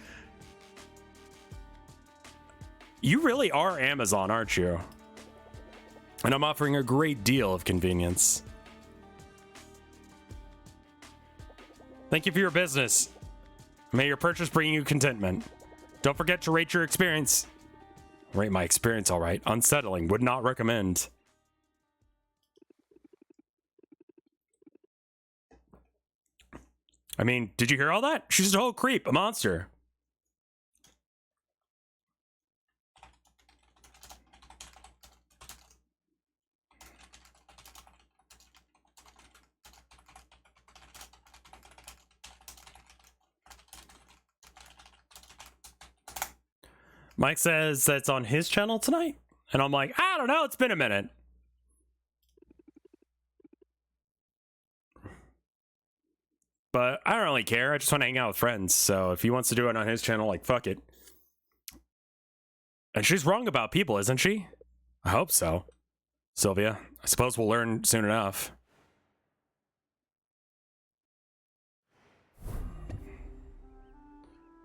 You really are Amazon, aren't you? And I'm offering a great deal of convenience. Thank you for your business. May your purchase bring you contentment. Don't forget to rate your experience. Rate my experience, all right. Unsettling. Would not recommend. I mean, did you hear all that? She's a whole creep, a monster. Mike says that's on his channel tonight. And I'm like, I don't know. It's been a minute. But I don't really care. I just want to hang out with friends. So if he wants to do it on his channel, like, fuck it. And she's wrong about people, isn't she? I hope so. Sylvia, I suppose we'll learn soon enough.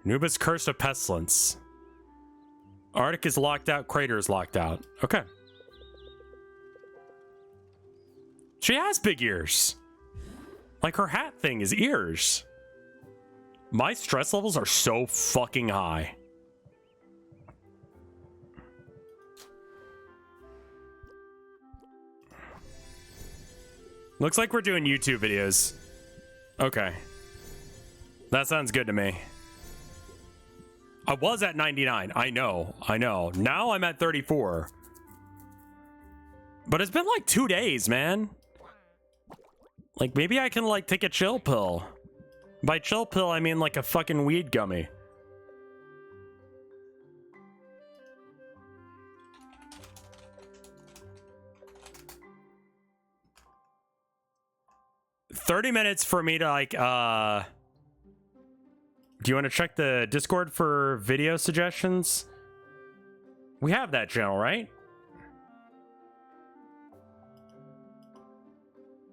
Nuba's cursed of pestilence. Arctic is locked out, Crater is locked out. Okay. She has big ears. Like her hat thing is ears. My stress levels are so fucking high. Looks like we're doing YouTube videos. Okay. That sounds good to me. I was at 99. I know. Now I'm at 34. But it's been like 2 days, man. Like, maybe I can, like, take a chill pill. By chill pill, I mean, like, a fucking weed gummy. $30 minutes for me to, like, do you want to check the Discord for video suggestions? We have that channel, right?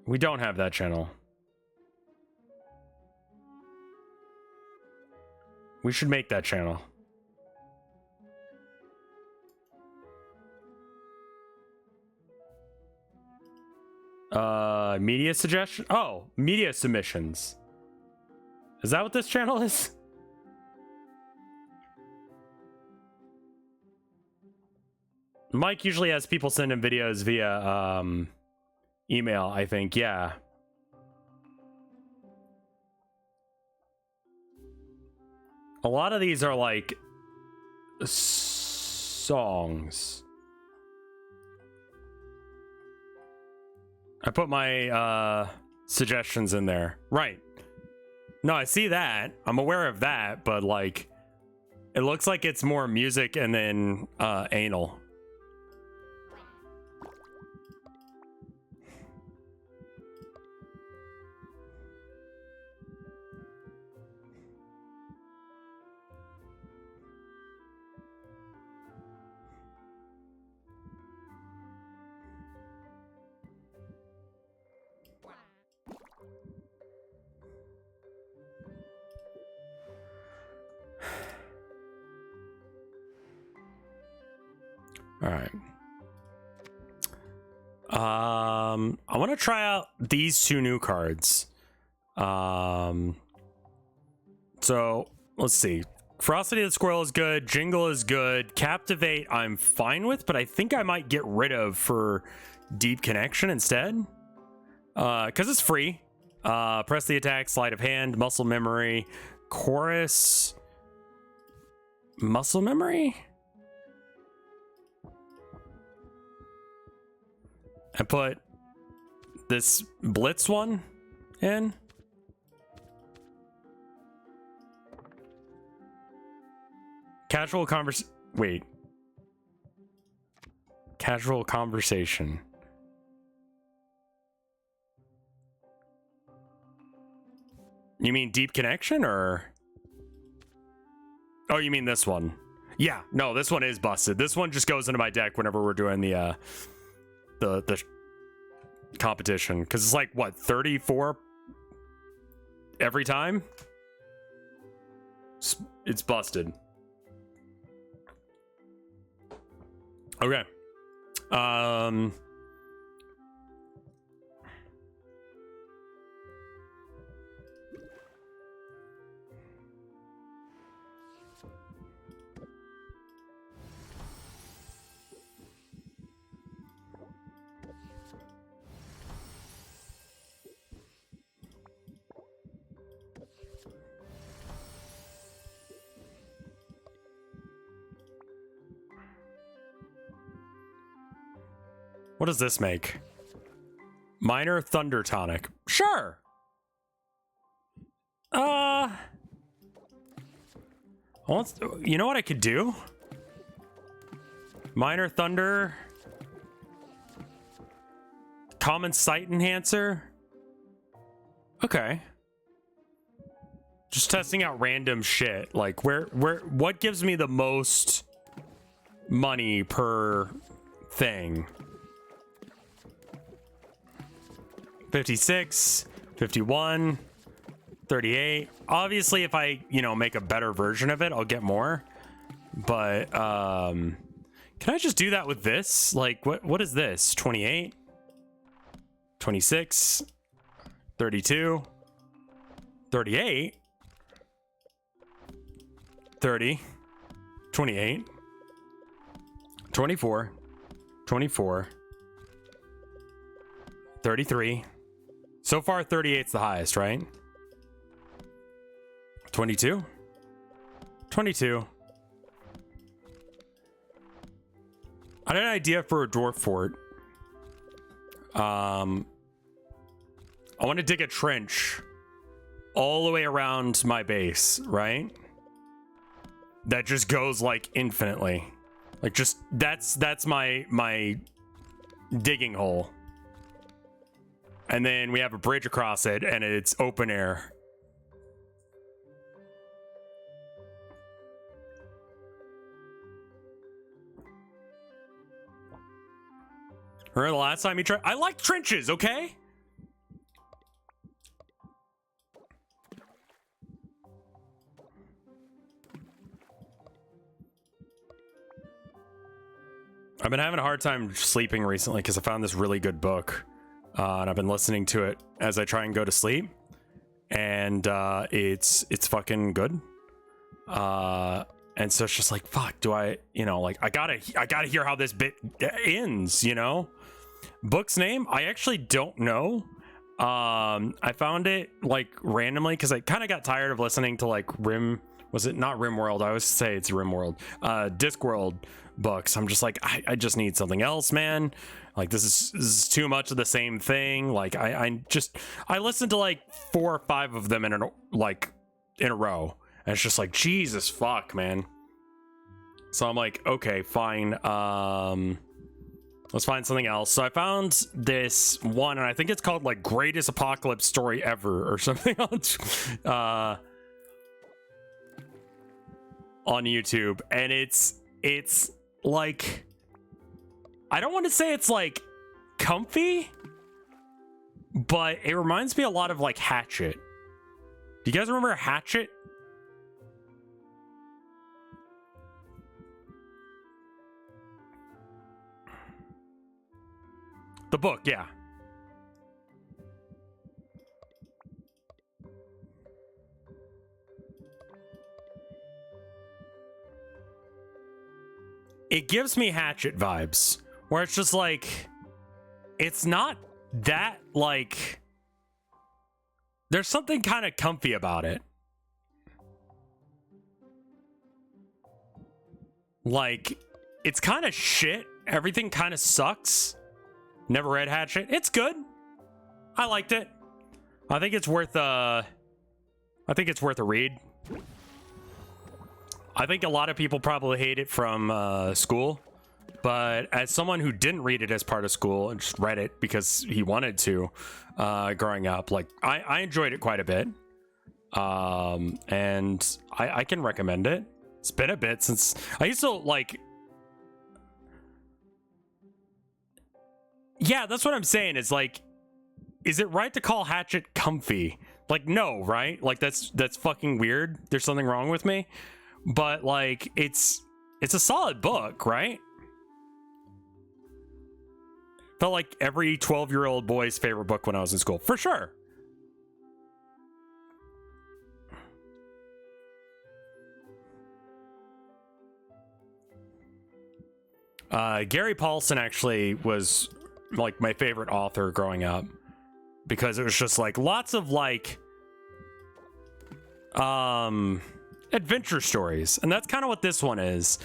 We don't have that channel. We should make that channel. Media suggestion? Oh, media submissions. Is that what this channel is? Mike usually has people send him videos via email, I think. Yeah. A lot of these are like songs. I put my suggestions in there. Right. No, I see that. I'm aware of that, but like it looks like it's more music and then anal. All right. I want to try out these two new cards. So let's see. Ferocity of the Squirrel is good. Jingle is good. Captivate I'm fine with, but I think I might get rid of for Deep Connection instead. Because it's free. Press the attack, sleight of hand, muscle memory, chorus, muscle memory. I put this Blitz one in. Casual conversation. You mean Deep Connection or? Oh, you mean this one? Yeah, no, this one is busted. This one just goes into my deck whenever we're doing the competition, because it's like what, 34 every time. It's busted. Okay. What does this make? Minor Thunder Tonic. Sure. You know what I could do? Minor Thunder. Common Sight Enhancer. Okay. Just testing out random shit. Like what gives me the most money per thing? 56, 51, 38. Obviously, if I, make a better version of it, I'll get more. But can I just do that with this? Like, what is this? 28, 26, 32, 38, 30, 28, 24, 24, 33. So far, 38's the highest, right? 22? 22. I had an idea for a dwarf fort. I want to dig a trench all the way around my base, right? That just goes like infinitely. Like just that's my digging hole. And then we have a bridge across it, and it's open air. Remember the last time you tried? I like trenches, okay? I've been having a hard time sleeping recently because I found this really good book. And I've been listening to it as I try and go to sleep, and it's fucking good. And so it's just like, fuck, do I, I gotta hear how this bit ends, Book's name, I actually don't know. I found it like randomly because I kind of got tired of listening to like was it not RimWorld? I always say it's RimWorld, Discworld books. I'm just like, I just need something else, man. Like this is too much of the same thing. Like I listened to like 4 or 5 of them in a row, and it's just like, Jesus fuck, man. So I'm like, okay, fine. Let's find something else. So I found this one, and I think it's called like Greatest Apocalypse Story Ever or something on YouTube, and it's like, I don't want to say it's like comfy, but it reminds me a lot of like Hatchet. Do you guys remember Hatchet? The book, yeah. It gives me Hatchet vibes, where it's just like, it's not that, like, there's something kind of comfy about it. Like, it's kind of shit. Everything kind of sucks. Never read Hatchet. It's good. I liked it. I think it's worth a read. I think a lot of people probably hate it from school, but as someone who didn't read it as part of school and just read it because he wanted to, growing up, like I enjoyed it quite a bit. And I can recommend it. It's been a bit since I used to like. Yeah, that's what I'm saying. It's like, is it right to call Hatchet comfy? Like, no, right? Like that's fucking weird. There's something wrong with me. But like, it's a solid book, right? Felt like every 12-year-old boy's favorite book when I was in school, for sure. Gary Paulson actually was like my favorite author growing up because it was just like lots of like adventure stories, and that's kind of what this one is.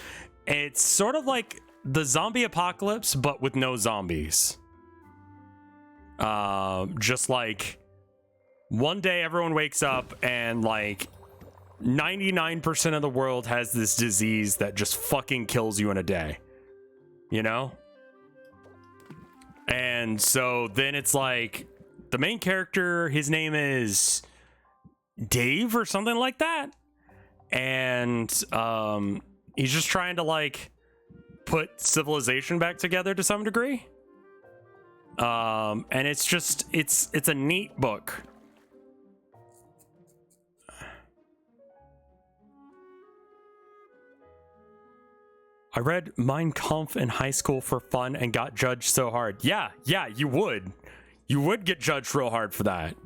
It's sort of like the zombie apocalypse but with no zombies. Just like one day everyone wakes up and like 99% of the world has this disease that just fucking kills you in a day, you know? And so then it's like the main character, his name is Dave or something like that, and he's just trying to like put civilization back together to some degree. And it's just it's a neat book. I read Mein Kampf in high school for fun and got judged so hard. Yeah, you would. You would get judged real hard for that.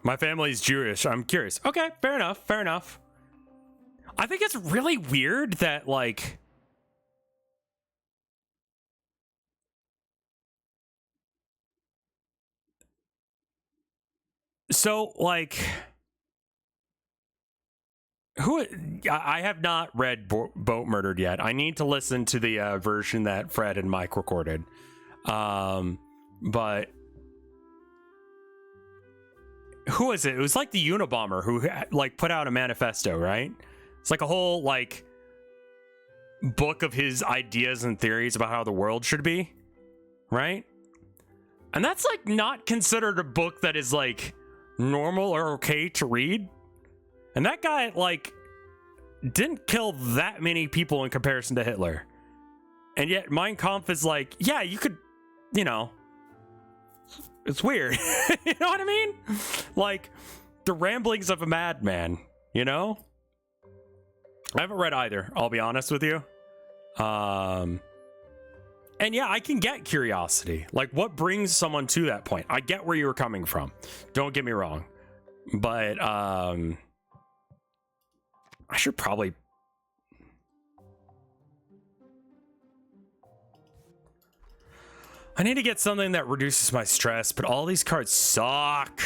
My family's Jewish. I'm curious. Okay, fair enough. Fair enough. I think it's really weird that like so like who I have not read Boat Murdered yet. I need to listen to the version that Fred and Mike recorded. But who is it? It was like the Unabomber who like put out a manifesto, right? It's like a whole like book of his ideas and theories about how the world should be, right? And that's like not considered a book that is like normal or okay to read. And that guy like didn't kill that many people in comparison to Hitler. And yet Mein Kampf is like, yeah, you could, you know, it's weird. You know what I mean? Like the ramblings of a madman, you know? I haven't read either, I'll be honest with you. And yeah, I can get curiosity. Like what brings someone to that point? I get where you were coming from. Don't get me wrong. But I should probably I need to get something that reduces my stress, but all these cards suck.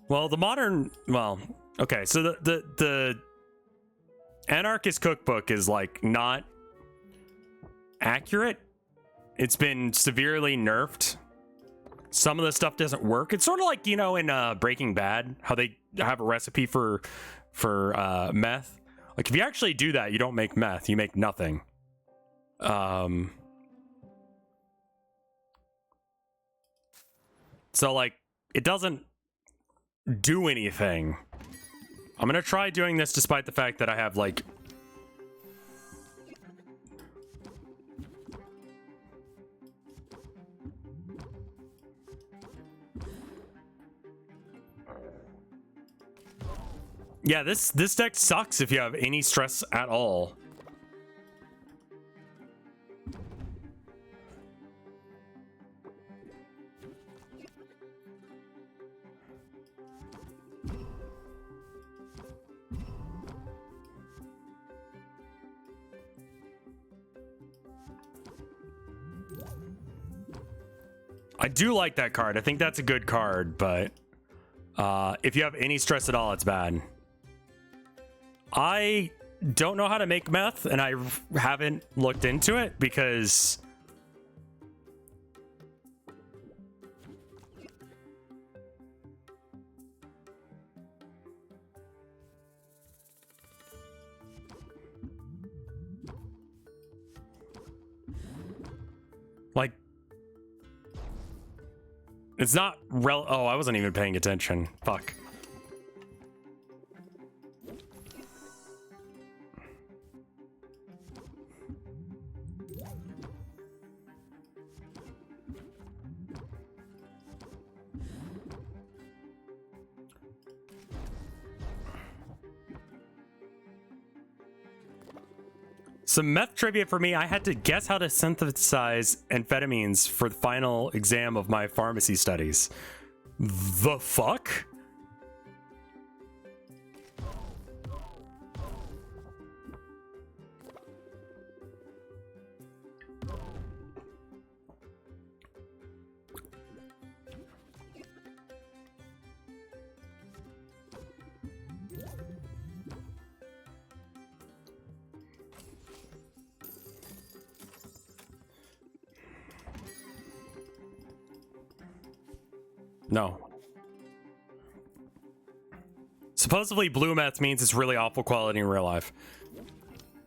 Well, okay, so the Anarchist Cookbook is like not accurate. It's been severely nerfed. Some of the stuff doesn't work. It's sort of like, you know, in Breaking Bad, how they have a recipe for meth. Like if you actually do that, you don't make meth, you make nothing. So like it doesn't do anything I'm gonna try doing this despite the fact that I have like... Yeah, this deck sucks if you have any stress at all. I do like that card. I think that's a good card, but if you have any stress at all, it's bad. I don't know how to make meth, and I haven't looked into it because... like... it's not oh, I wasn't even paying attention. Fuck. Some meth trivia for me. I had to guess how to synthesize amphetamines for the final exam of my pharmacy studies. The fuck? No. Supposedly blue meth means it's really awful quality in real life.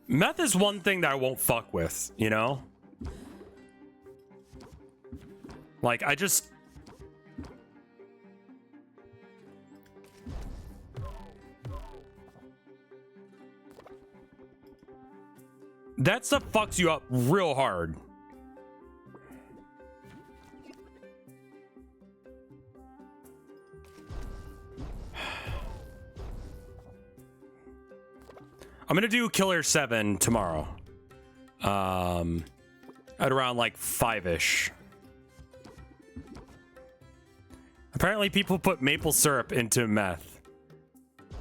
Meth is one thing that I won't fuck with, you know? Like, I just... that stuff fucks you up real hard. I'm gonna do Killer 7 tomorrow. At around like 5-ish. Apparently people put maple syrup into meth.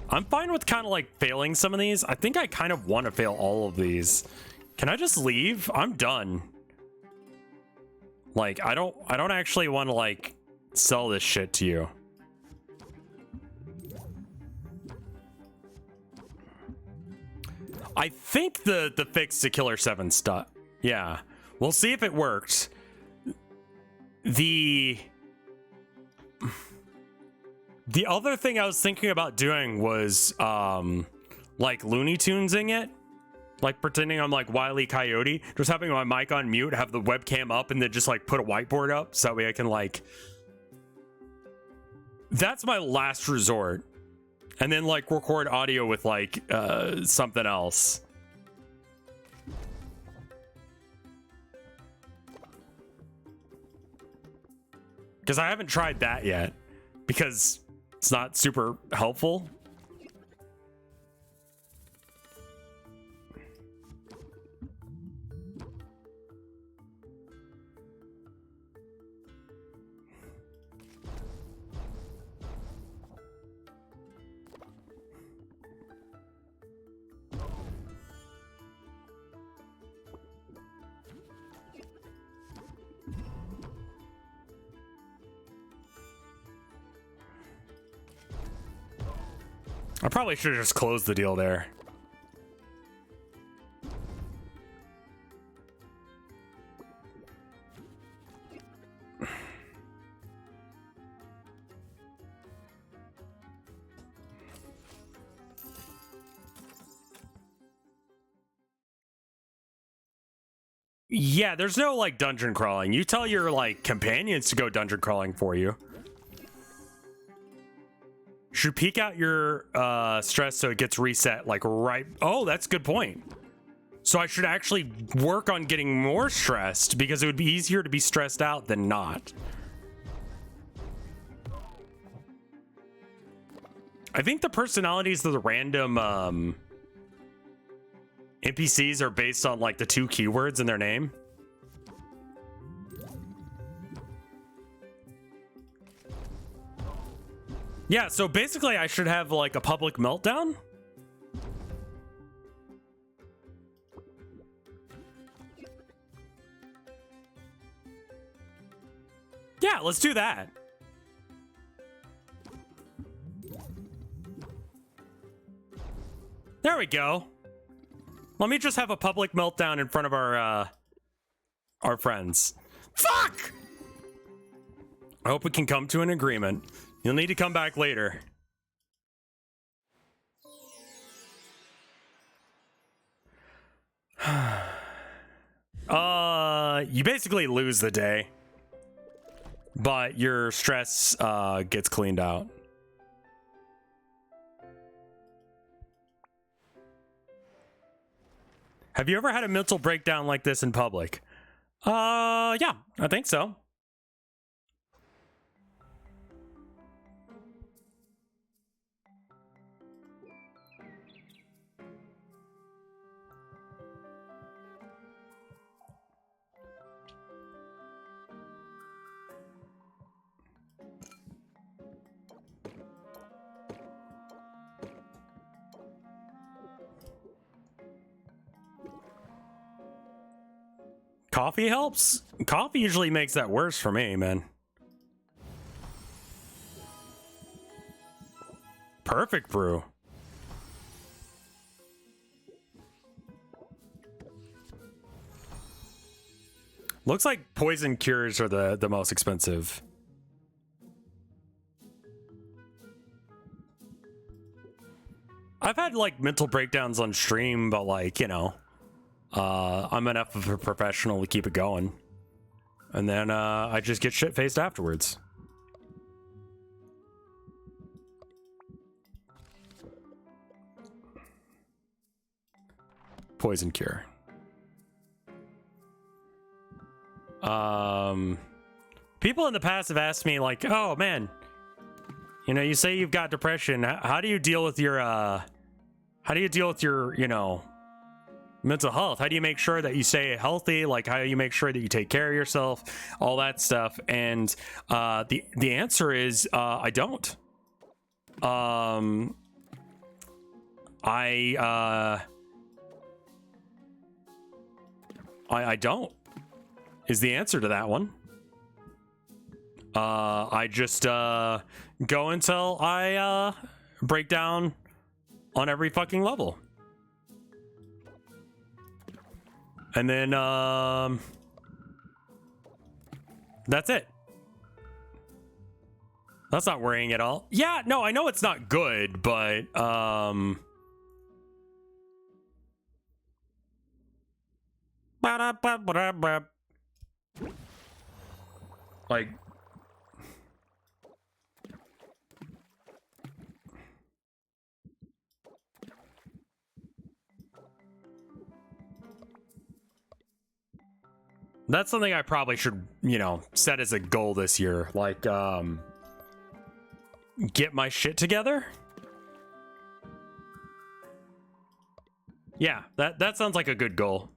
I'm fine with kind of like failing some of these. I think I kind of want to fail all of these. Can I just leave? I'm done. Like, I don't actually want to like sell this shit to you. I think the fix to Killer 7 stuff. Yeah. We'll see if it works. The other thing I was thinking about doing was like Looney Tunesing it. Like pretending I'm like Wile E. Coyote. Just having my mic on mute, have the webcam up, and then just like put a whiteboard up so that way I can like... that's my last resort. And then like record audio with like something else. Because I haven't tried that yet. Because it's not super helpful. I probably should have just closed the deal there. Yeah, there's no like dungeon crawling. You tell your like companions to go dungeon crawling for you. should peek out your stress so it gets reset like right. Oh, that's a good point. So I should actually work on getting more stressed because it would be easier to be stressed out than not. I think the personalities of the random NPCs are based on like the 2 keywords in their name. Yeah, so basically I should have like a public meltdown. Yeah, let's do that. There we go. Let me just have a public meltdown in front of our friends. Fuck! I hope we can come to an agreement. You'll need to come back later. You basically lose the day, but your stress gets cleaned out. Have you ever had a mental breakdown like this in public? Yeah, I think so. Coffee helps? Coffee usually makes that worse for me, man. Perfect brew. Looks like poison cures are the most expensive. I've had like mental breakdowns on stream, but like, you know, I'm enough of a professional to keep it going. And then I just get shit-faced afterwards. Poison cure. People in the past have asked me like, oh man, you know, you say you've got depression. How do you deal with your, you know, mental health? How do you make sure that you stay healthy? Like, how do you make sure that you take care of yourself? All that stuff. And the answer is I don't. I don't is the answer to that one. I just go until I break down on every fucking level. And then that's it. That's not worrying at all. Yeah, no, I know it's not good, but like that's something I probably should, you know, set as a goal this year. Like, get my shit together. Yeah, that sounds like a good goal.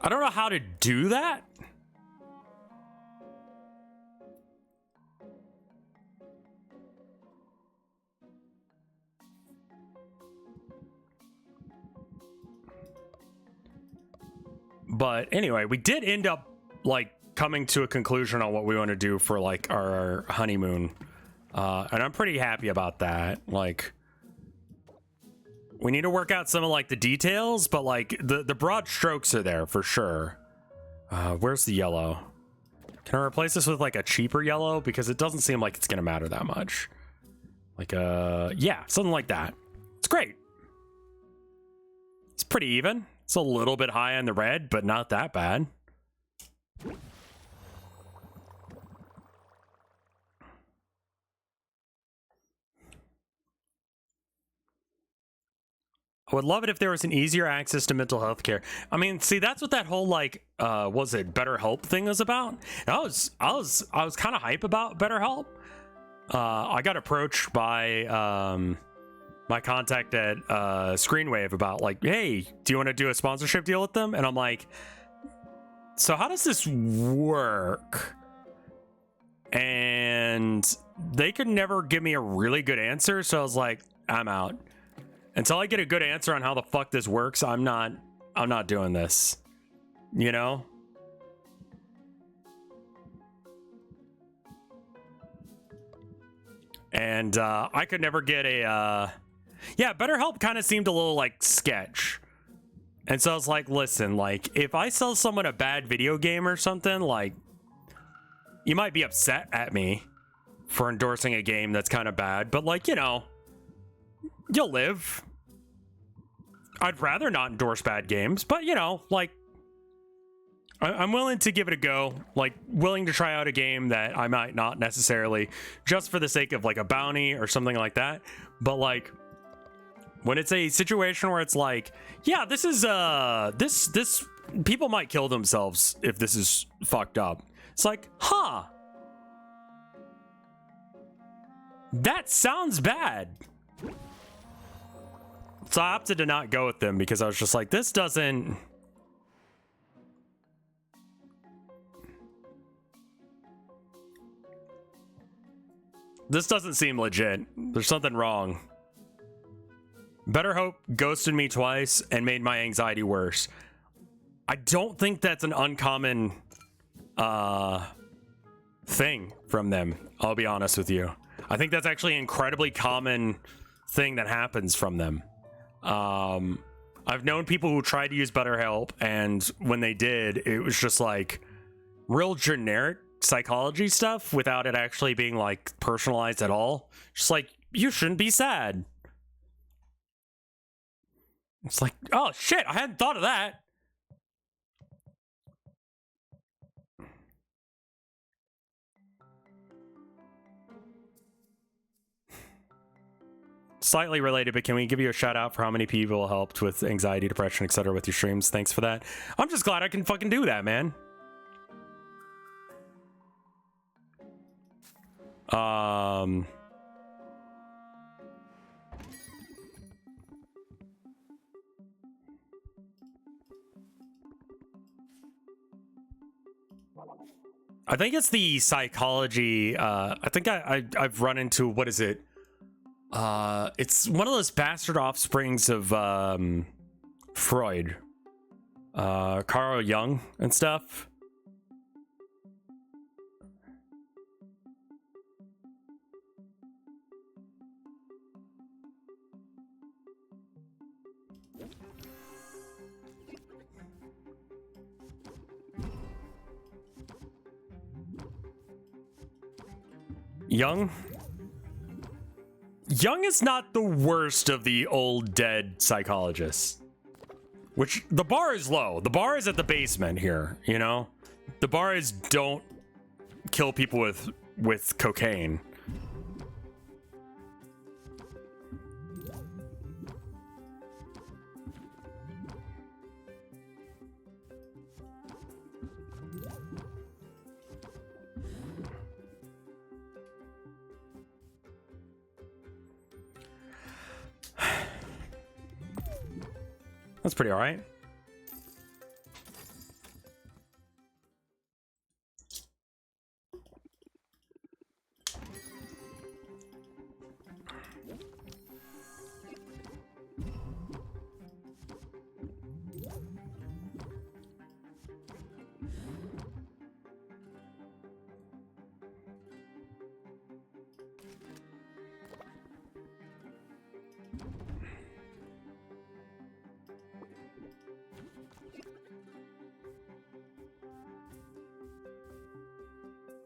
I don't know how to do that. But anyway, we did end up like coming to a conclusion on what we want to do for like our honeymoon. And I'm pretty happy about that. Like, we need to work out some of like the details, but like the broad strokes are there for sure. Where's the yellow? Can I replace this with like a cheaper yellow? Because it doesn't seem like it's gonna matter that much. Like yeah, something like that. It's great. It's pretty even. It's a little bit high on the red, but not that bad. I would love it if there was an easier access to mental health care. I mean, see, that's what that whole like was it BetterHelp thing was about. And I was kind of hype about BetterHelp. I got approached by my contact at Screenwave about like, hey, do you want to do a sponsorship deal with them? And I'm like, so how does this work? And they could never give me a really good answer, so I was like, I'm out. Until I get a good answer on how the fuck this works, I'm not doing this. You know? And I could never get a yeah, BetterHelp kind of seemed a little like sketch. And so I was like, listen, like if I sell someone a bad video game or something, like you might be upset at me for endorsing a game that's kind of bad, but like, you know, you'll live. I'd rather not endorse bad games, but you know, like I'm willing to give it a go, like willing to try out a game that I might not necessarily just for the sake of like a bounty or something like that. But like when it's a situation where it's like, yeah, this is this people might kill themselves if this is fucked up. It's like, huh, that sounds bad. So I opted to not go with them because I was just like, this doesn't seem legit. There's something wrong. BetterHelp ghosted me twice and made my anxiety worse. I don't think that's an uncommon thing from them. I'll be honest with you. I think that's actually an incredibly common thing that happens from them. I've known people who tried to use BetterHelp, and when they did, it was just like real generic psychology stuff without it actually being like personalized at all. Just like, you shouldn't be sad. It's like, oh shit, I hadn't thought of that. Slightly related, but can we give you a shout out for how many people helped with anxiety, depression, etc. with your streams? Thanks for that. I'm just glad I can fucking do that, man. I think it's the psychology. I think I've run into, what is it? It's one of those bastard offsprings of Freud, Carl Jung and stuff. Jung is not the worst of the old dead psychologists. Which, the bar is low. The bar is at the basement here, you know? The bar is don't kill people with cocaine. That's pretty all right.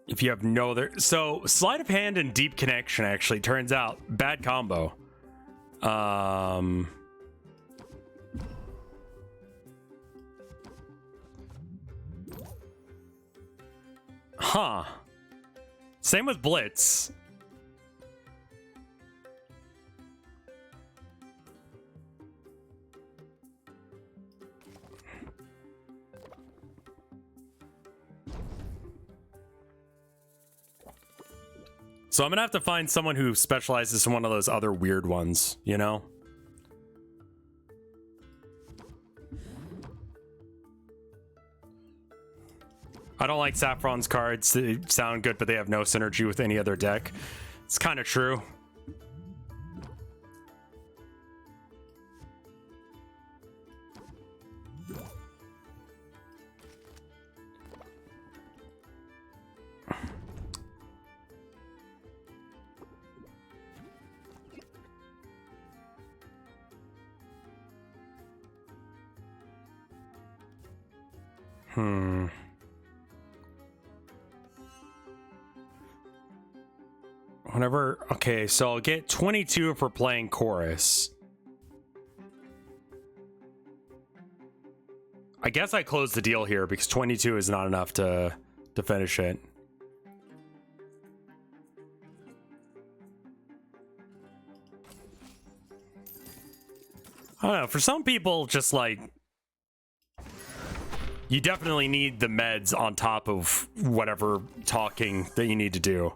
If you have no other, so sleight of hand and deep connection actually turns out bad combo. Huh. Same with Blitz. So I'm gonna have to find someone who specializes in one of those other weird ones, you know? I don't like Saffron's cards. They sound good, but they have no synergy with any other deck. It's kind of true. Whenever, okay, so I'll get 22 for playing chorus. I guess I closed the deal here because 22 is not enough to finish it. I don't know, for some people, just like, you definitely need the meds on top of whatever talking that you need to do.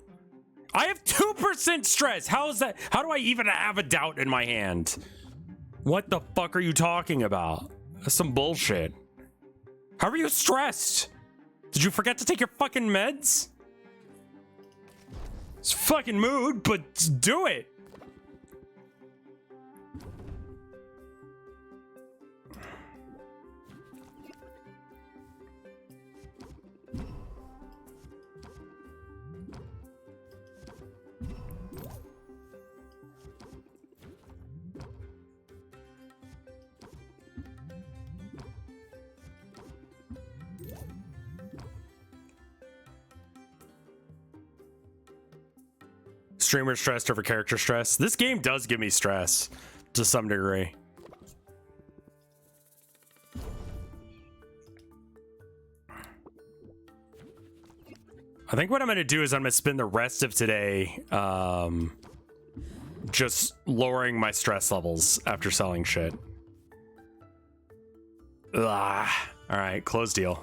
I have 2% stress. How is that? How do I even have a doubt in my hand? What the fuck are you talking about? That's some bullshit. How are you stressed? Did you forget to take your fucking meds? It's fucking mood, but do it. Streamer stressed over character stress. This game does give me stress to some degree. I think what I'm going to do is I'm going to spend the rest of today just lowering my stress levels after selling shit. All right, close deal.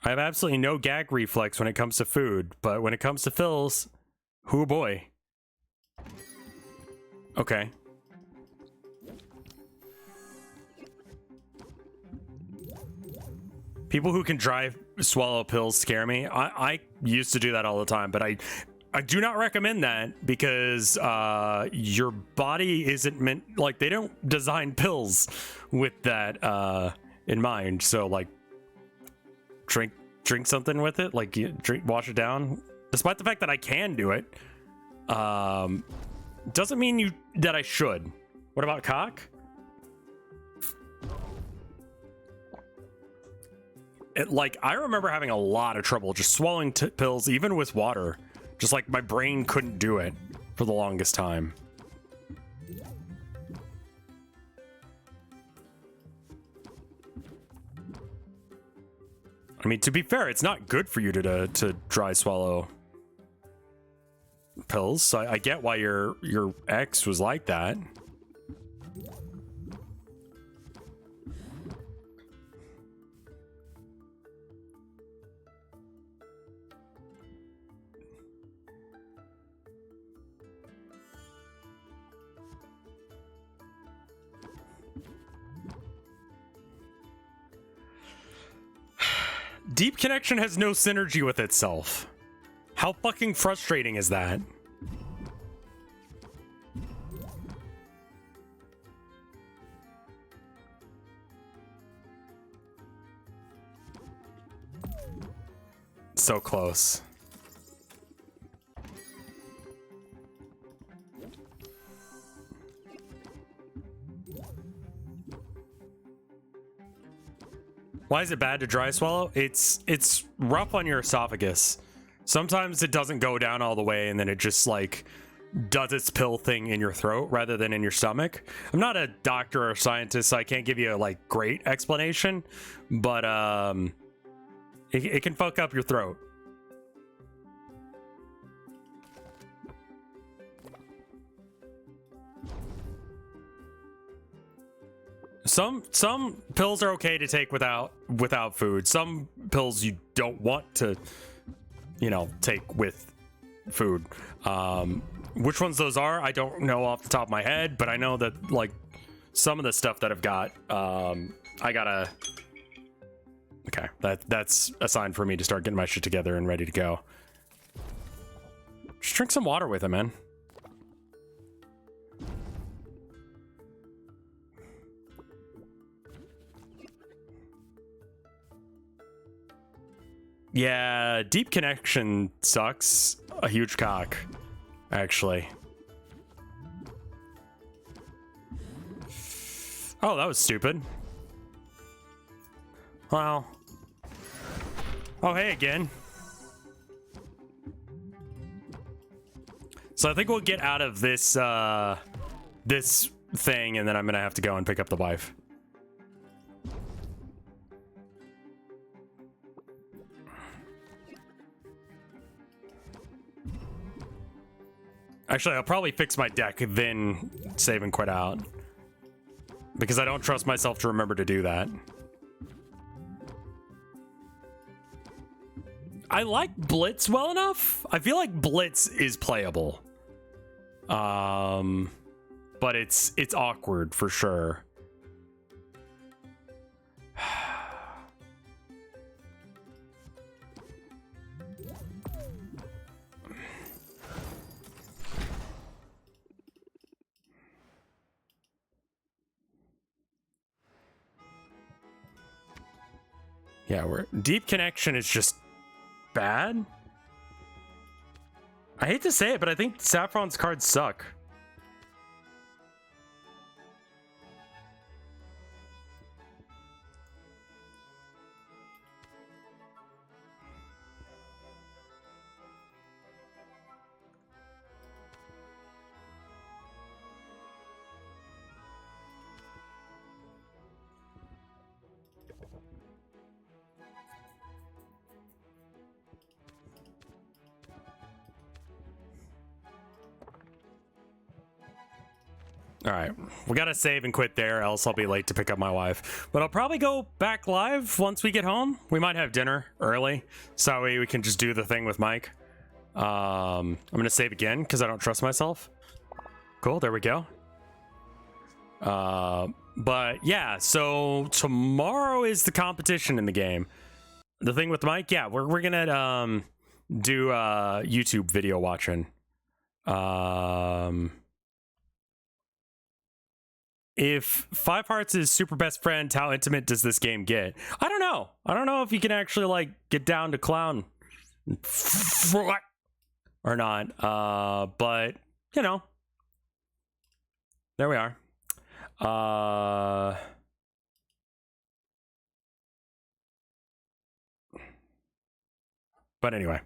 I have absolutely no gag reflex when it comes to food, but when it comes to fills, hoo boy. Okay. People who can dry swallow pills scare me. I used to do that all the time, but I do not recommend that because your body isn't meant, like, they don't design pills with that in mind. So like, drink something with it, like wash it down. Despite the fact that I can do it, doesn't mean that I should. What about cock? Like, I remember having a lot of trouble just swallowing pills, even with water. Just like my brain couldn't do it for the longest time. I mean, to be fair, it's not good for you to dry swallow pills. So I get why your ex was like that. Deep connection has no synergy with itself. How fucking frustrating is that? So close. Why is it bad to dry swallow? It's rough on your esophagus. Sometimes it doesn't go down all the way and then it just like does its pill thing in your throat rather than in your stomach. I'm not a doctor or scientist, so I can't give you a like great explanation, but it can fuck up your throat. Some pills are okay to take without food. Some pills you don't want to, you know, take with food. Which ones those are, I don't know off the top of my head, but I know that, like, some of the stuff that I've got, I gotta... Okay, that's a sign for me to start getting my shit together and ready to go. Just drink some water with it, man. Yeah, deep connection sucks. A huge cock, actually. Oh, that was stupid. Well. Oh, hey again. So I think we'll get out of this, this thing, and then I'm gonna have to go and pick up the wife. Actually, I'll probably fix my deck, then save and quit out. Because I don't trust myself to remember to do that. I like Blitz well enough. I feel like Blitz is playable. But it's awkward for sure. Yeah, deep connection is just bad. I hate to say it, but I think Saffron's cards suck. All right, we gotta save and quit there, else I'll be late to pick up my wife. But I'll probably go back live once we get home. We might have dinner early, so we can just do the thing with Mike. I'm gonna save again because I don't trust myself. Cool, there we go. But yeah, so tomorrow is the competition in the game. The thing with Mike, yeah, we're gonna do YouTube video watching. If 5 Hearts is super best friend, how intimate does this game get? I don't know. I don't know if you can actually, like, get down to clown or not. But, you know. There we are. But anyway.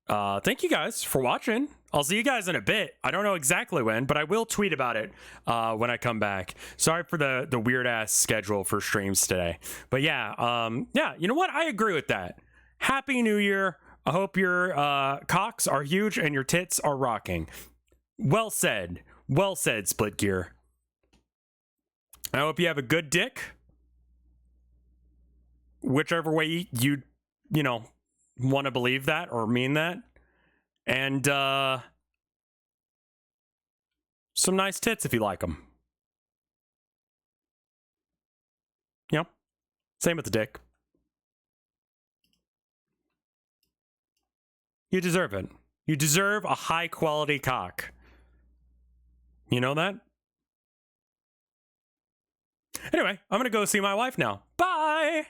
Thank you guys for watching. I'll see you guys in a bit. I don't know exactly when, but I will tweet about it when I come back. Sorry for the weird ass schedule for streams today. But yeah, yeah, you know what? I agree with that. Happy New Year. I hope your cocks are huge and your tits are rocking. Well said. Well said, Split Gear. I hope you have a good dick. Whichever way you know, want to believe that or mean that. And some nice tits if you like them. You know, same with the dick. You deserve it. You deserve a high quality cock. You know that? Anyway, I'm gonna go see my wife now. Bye!